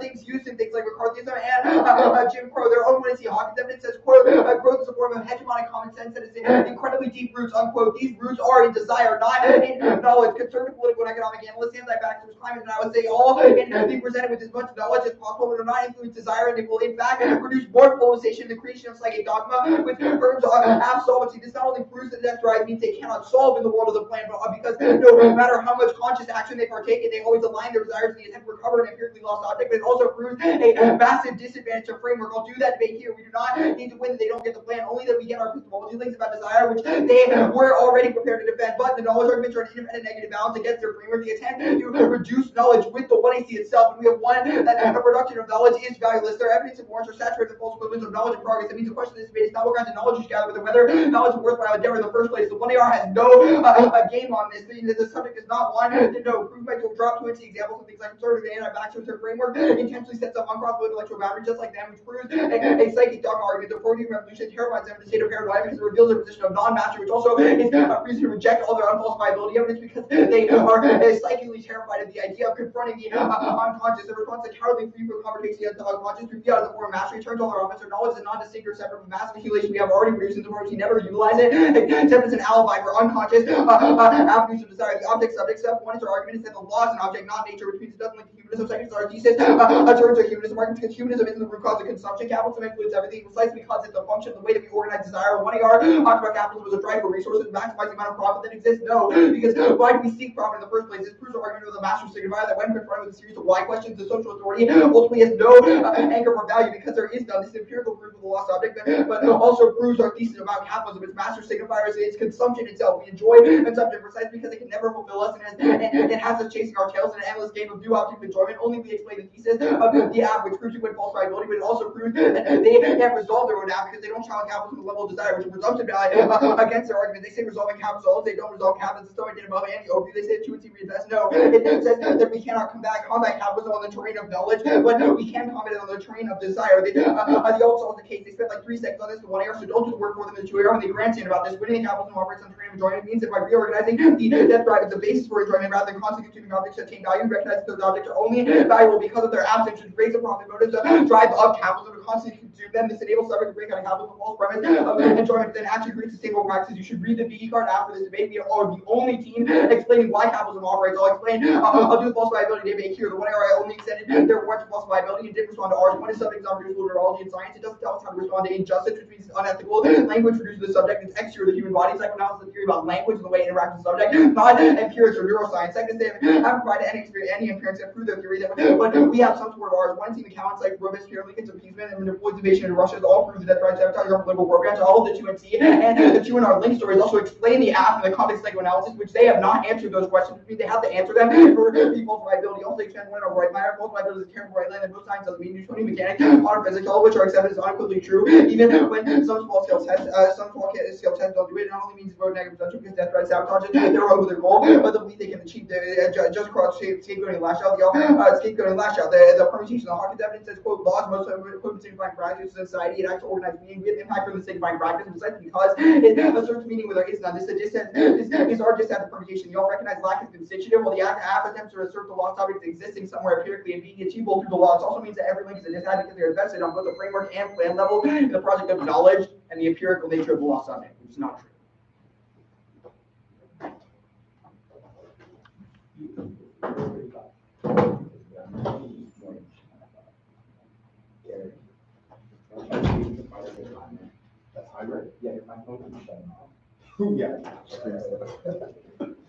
things used in things like McCarthyism and Jim Crow. Their own Washburn Hawkins evidence says, quote, growth is a form of hegemonic common sense that is incredibly deep roots, unquote. These roots are in desire, not in knowledge. Conservative political and economic analysts, anti-vaxxers, climate, and I would say all can be presented with as much knowledge as possible, but do not influence desire, and they will in fact produce more polarization, the creation of psychic dogma, which firms have solvency. This not only proves that death drive means they cannot solve in the world of the plan, but because no matter how much conscious action they partake in, they always align their desires to the intent to recover an empirically lost object. But it also proves a massive disadvantage of framework. I'll do that debate here. We do not need to win that they don't get the plan, only that we get our epistemology links about desire, which they were already prepared to defend. But the knowledge arguments are an independent negative balance against their framework. The attempt to reduce knowledge with the 1AC itself, and we have one that a production of knowledge is valueless. Their evidence and warrants are saturated with false equivalence of knowledge and progress. That means the question of this debate is not what kinds of knowledge you gather, but whether knowledge is worthwhile endeavor in the first place. The 1AR has no game on this. The subject is not one to know. Proof by drop 2 examples of things like conservative and anti-vaxxers. Their framework intentionally sets up uncrossable intellectual boundaries just like them, which proves a psychic dogma argument. The 14th revolution terrifies them in the state of paradigm because it reveals their position of non-mastery, which also is a reason to reject all their unfalsifiability evidence because they are psychically terrified of the idea of confronting the unconscious. The response to cowardly free for conversation of the unconscious through fiat of the form of mastery turns all their offense. Their knowledge is non-distinct or separate from massive accumulation we have already produced in the world. We never utilize it except as an alibi for unconscious avenues of desire. The object subject step 1 is our argument is that the law is an object, not nature, which means it doesn't link to humanism. Second is our thesis turns to humanism arguments because humanism isn't the root cause of consumption. Capitalism includes everything precisely because it's a function of the way that we organize desire. 1AR talked about capitalism as a drive for resources, maximizing the amount of profit that exists. No, because why do we seek profit in the first place? This proves our argument of the master signifier that when confronted with a series of why questions, the social authority ultimately has no anchor for value because there is none. This is empirical proof of the lost object, but also proves our thesis about capitalism. Its master signifier is its consumption itself. We enjoy consumption precisely because it can never fulfill us and has us chasing our tails in an endless game of new object of enjoyment. Only we explain the thesis of the app, which proves you win false viability, but it also proves that they can't resolve their own app because they don't challenge capitalism to the level of desire, which is presumptive against their argument. They say resolving capitalism, they don't resolve capitalism. It's still idea above anti-overview. They say 2 and 3 reinvest. No, it says that we cannot combat capitalism on the terrain of knowledge, but we can comment on the train of desire. The also was the case. They spent like 3 seconds on this, the 1 AR, so don't do the work for them in the 2 AR. And they grandstand about this. Winning the capitalism operates on the train of enjoyment means that by reorganizing the death drive is the basis for enjoyment rather than constantly consuming objects to attain value, recognize that those objects are only valuable because of their absence, should raise the profit motives to drive up capitalism to constantly consume them. This enables subject to break out of capitalism false premise of enjoyment, then actually create sustainable practices. You should read the BE card after this debate. We are the only team explaining why capitalism operates. I'll do the false viability debate here. The 1 AR I only extended their warrants for false viability and didn't respond to ours. One is subject is unreducible neurology and science. It doesn't tell us how to respond to injustice, which means it's unethical. Language reduces the subject. It's exterior the human body. Psychoanalysis is a theory about language and the way it interacts with the subject, not empirics or neuroscience. Second, they haven't provided any empirics that prove their theory, but we have some sort of ours. One team accounts like Robespierre, Lincoln's appeasement, and Napoleon's invasion in Russia all prove the death right sabotage of political programs. All of the 2 and T and the 2 in our link stories also explain the app in the context of psychoanalysis, which they have not answered those questions. Which means they have to answer them for people's viability. Also, expand one of right matter. False viability is a term for right land, and most science doesn't mean Newtonian mechanics, modern physics, all of which are accepted as unequivocally true, even when some small scale tests don't do it. It not only means vote negative potential because death right sabotages their hope of their goal, but the belief they can achieve the just cross scapegoating lash out. The permutation of Hawkins evidence says, quote, laws most equipment signifying practice in society, it acts to organize meaning with impact from the signifying practice, precisely because it asserts meaning where there is none. This is our just the permutation. You all recognize lack is constitutive, while the app attempts to assert the law topic is existing somewhere empirically and being achievable through the law. It also means that every link is a disad because they are invested on both the framework and plan level in the project of knowledge and the empirical nature of the law subject, which is not true. That's hybrid. Yeah, my phone was shut off. Yeah.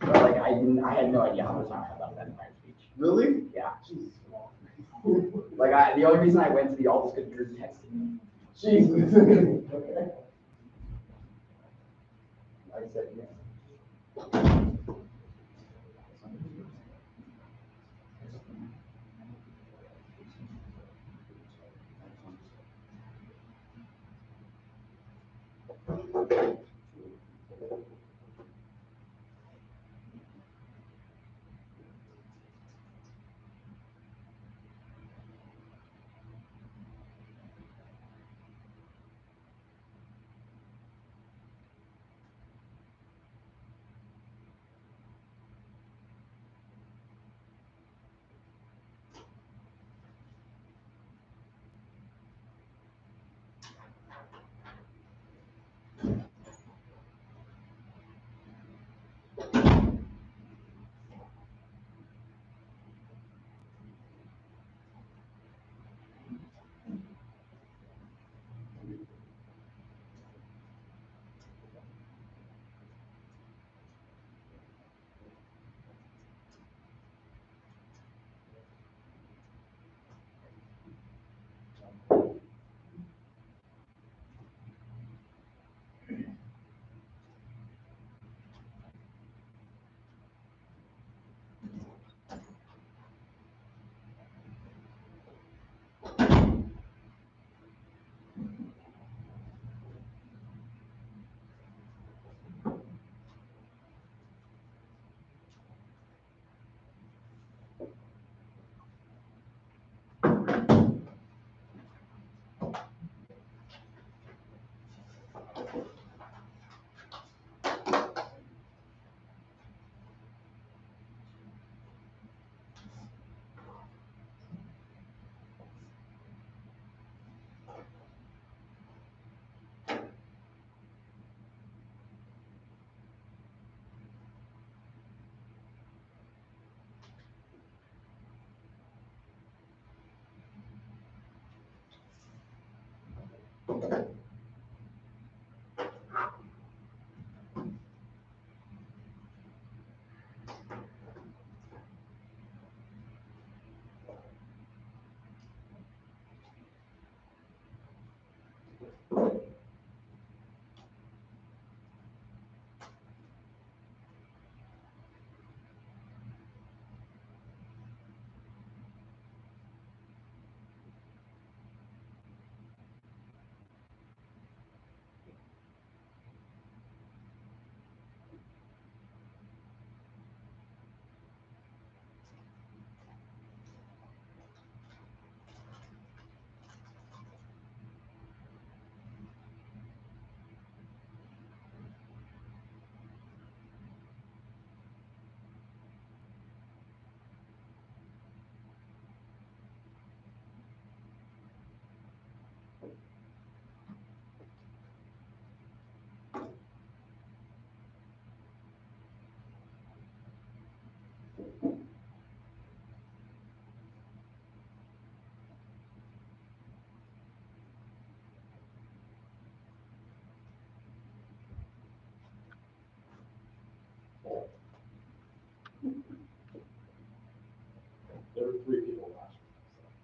But like I had no idea how much time I had left that entire speech. Really? Yeah. Like the only reason I went to the alt is because Drew texted me. Jesus. Okay. I said yeah.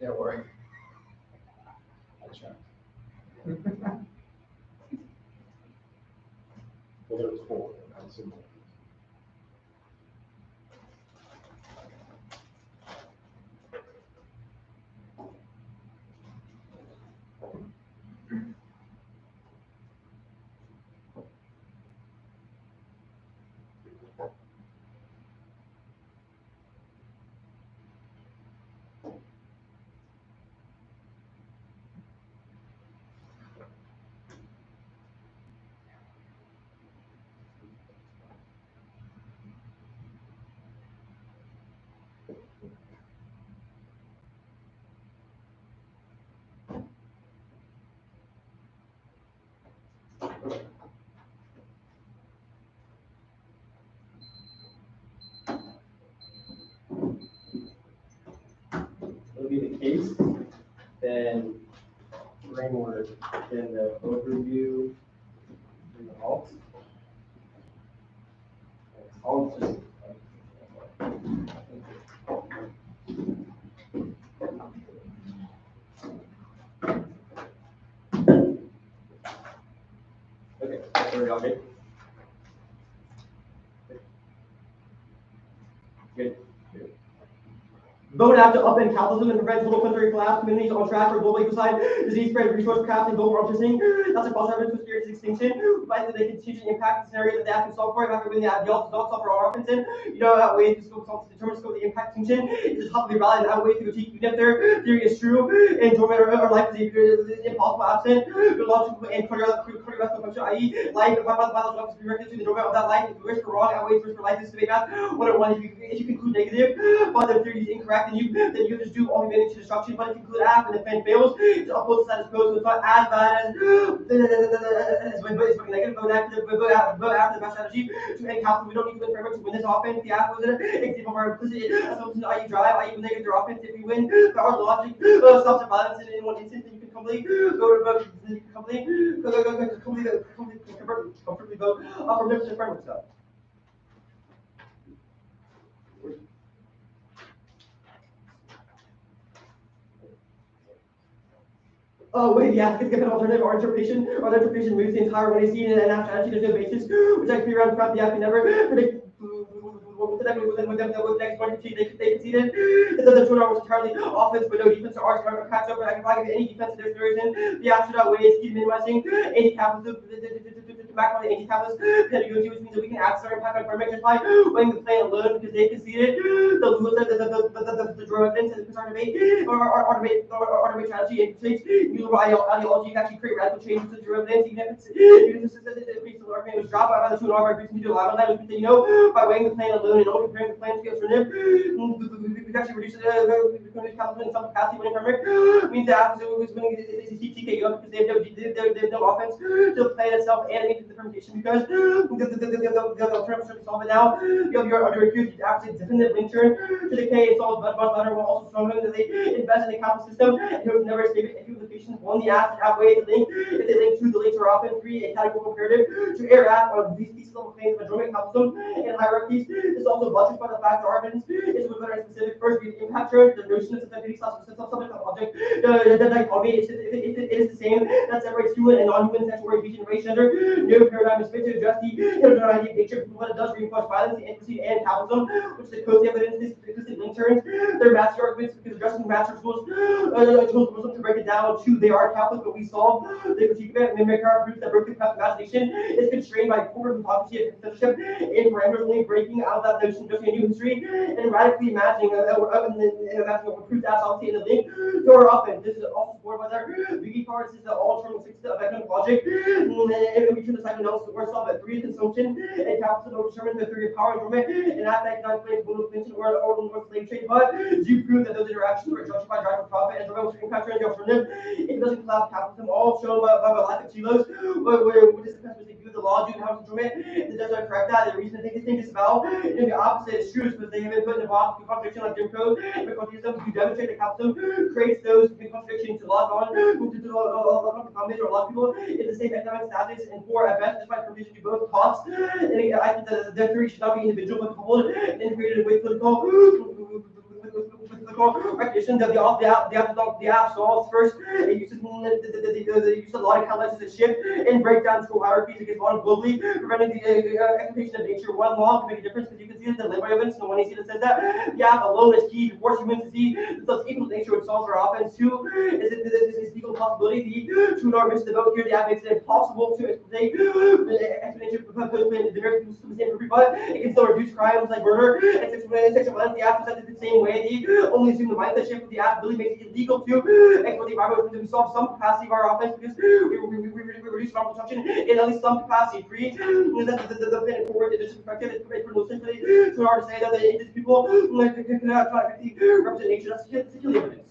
Don't worry. I checked. Well, there was 4. I assume. Will be the case, then framework, then the overview, then the alt. Alt just. Okay, there we go, good. Good. Vote out to upend capitalism and prevent total planetary collapse, communities on track for global ecocide, disease spread, resource craft, and global autism. That's a false evidence to experience extinction. But they can teach and impact the scenario that they have to solve for it after winning the adults don't suffer all Robinson. You know, outweigh the scope of determine the scope of the impact extinction. It is hotly valid and outweigh the critique. Even if their theory is true, enjoyment or life is impossible absent. The logical and cardiovascular function, i.e., life and biological prerequisite to the enjoyment of that life. If the risk for wrong outweighs the risk for life, this is debate math. 101, if you conclude negative, but the theory is incorrect, then you just do only manage to destruction. But if you conclude after the plan fails, to uphold the status quo, so it's not as bad as when it's looking negative. Vote after the best strategy to end capitalism. We don't need to win forever to win this offense. The app was an example of our implicit assumption, i.e. drive, i.e. when they get their offense. If we win, the our logic stops the violence in one instant, then you can comfortably vote for different framework stuff. Oh wait, yeah, it's give an alternative or interpretation, or the interpretation moves the entire what I see in an app strategy. There's no basis, which I can be around crap. The app can never predict with the next one they conceded. It doesn't turn out entirely offense, but no defense or arts are catch up. But I can give any defense to their version. The app should outweigh is keep minimizing anti-capitalism to back on the anti-capitalist pedagogy, which means that we can add certain impact on environment just by weighing the plan alone because they conceded the derivatives and the debate or debate strategy and takes ideology can actually create radical changes to the derivatives, even if it makes the argument was dropped by the 2 and R reason to do a lot of that, you know, by weighing the plan alone and only comparing the plan to the alternative, we've actually reduced capitalism in some capacity when it means that after was winning TKO because they have no offense to the plan itself and into the fermentation because the alternative should solve it now. You have your under accused after definitive link turn to decay and solve much better while also showing that they invest in the capital system and it was never stated if the patients won the asset outweigh the link. If they link to the links are often 3 a categorical imperative to air at on these level claims of enjoyment capitalism and hierarchies. This is also buttressed by the fact that our evidence is with better specific first be the impact chart, the notion of subjectivity subject of object, the dichotomy it is the same that separates human and non-human sexual orientation, race, gender. No paradigm is fit to address the heterogeneity of nature, but it does reinforce violence, the intimacy, and capitalism, which is the code evidence is because link turns. Their master arguments because addressing master tools to break it down to they are Catholic, but we solve the critique of it and make our proof that Berkeley Press imagination is constrained by corporate hypocrisy and censorship and parameters only breaking out of that notion of new history and radically imagining what proves that obviously in the link to our offense. This is also supported by their biggie part. This is the all-term 6 of economic logic. And we turn the side analysis to solve that 3 consumption and capitalism will determine the 3 of power enjoyment and that economic place will mention or the slave trade. But do you prove that those interactions were justified by profit and enjoyment was impact the alternative? It doesn't collapse capitalism, all shown by the lack of kilos, which is the perspective of the law, due to how to it. It doesn't correct that. The reason they think this about, and the opposite is true, because they have been put in a box with contradiction like Jim Crow, because to demonstrate that capitalism creates those contradictions to lock on, to accommodate a lot of people in the same economic status, and for at best, despite provision to both thoughts. And I think that the theory should not be individual, but coupled and integrated with political physical recognition of the app solves. First, it uses the logic catalyzes a shift and break down school hierarchies against one globally, preventing the exploitation of nature. One law can make a difference because you can see that the labor evidence in the one you see that says that the app alone is key to force humans to see themselves equal to nature, which solves our offense. Two is equal possibility. The two arguments developed here, the app makes it impossible to exploit explanation the American system is but it can still reduce crimes like murder and sexual violence. The app presented the same way. The only assume the mindset shift of the app really makes it illegal to exploit the environment to solve some capacity of our offense because we reduce harmful consumption in at least some capacity. Three is that the plan forward is perspective is simply too hard to say that the indigenous people cannot represent nature. That's security evidence.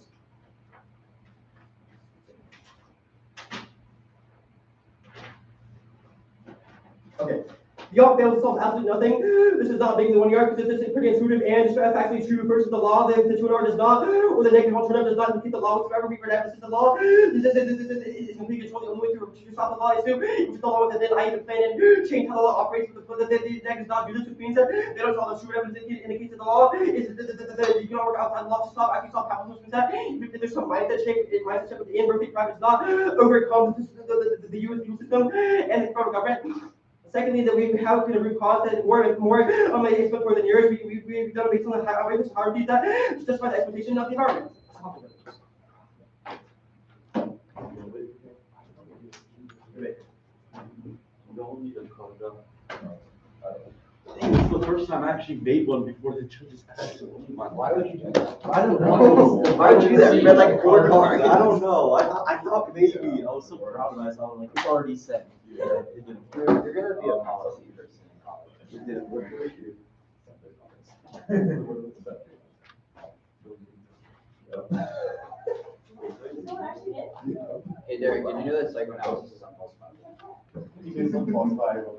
Okay. The all fails to solve absolutely nothing. This is not being the 1 yard because this is pretty intuitive and just factually true. First, the law, the 2 yard does not, or the negative alternative does not complete the law whatsoever. We for emphasis the law. This is complete control. The only way to stop the law is to just the law with it. Then I even plan and change how the law operates. But the neg does not do this, which means that they don't solve the true evidence indicates that the law is you cannot work outside the law to stop. Actually, stop capitalism, which means that even if there's some mindset shift with the in-Berkeley practice does not overcome the U.S. legal system and the federal government. Secondly, that we have been a root cause that more on my expert for the years we've done based on the outrageous hierarchies that justify the exploitation of the environment. This is the first time I actually made one before the judges asked. Why would you do that? I don't know. Why would you do that? You read like 4 cards. I don't know. I thought maybe. I was so proud of myself. I'm like, it's already set. Yeah, it didn't. You're gonna be a policy person in college. It didn't work. Hey Derek, did you know that psychoanalysis is unfalsifiable?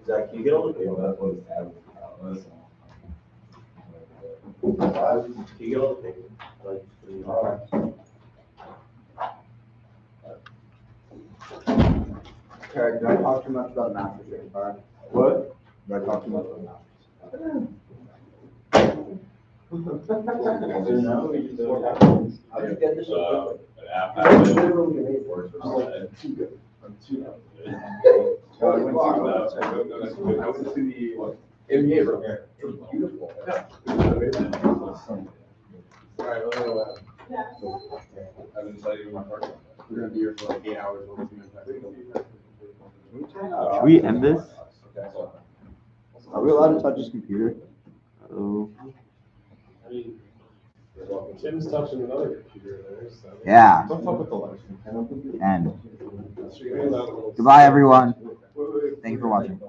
Zach, can you get on the table? That's what it's happening. Can you get on the table? Eric, did I talk too much about masters here? What? Did I talk too much about masters? How did you get this so quickly? I went to the MBA program. It was beautiful. All right, I've been studying my part. We're gonna be here for like 8 hours. Should we end this? Are we allowed to touch his computer? Oh. I mean, Tim's touching another computer there, so. Yeah. Don't fuck with the lights. And goodbye, everyone. Thank you for watching.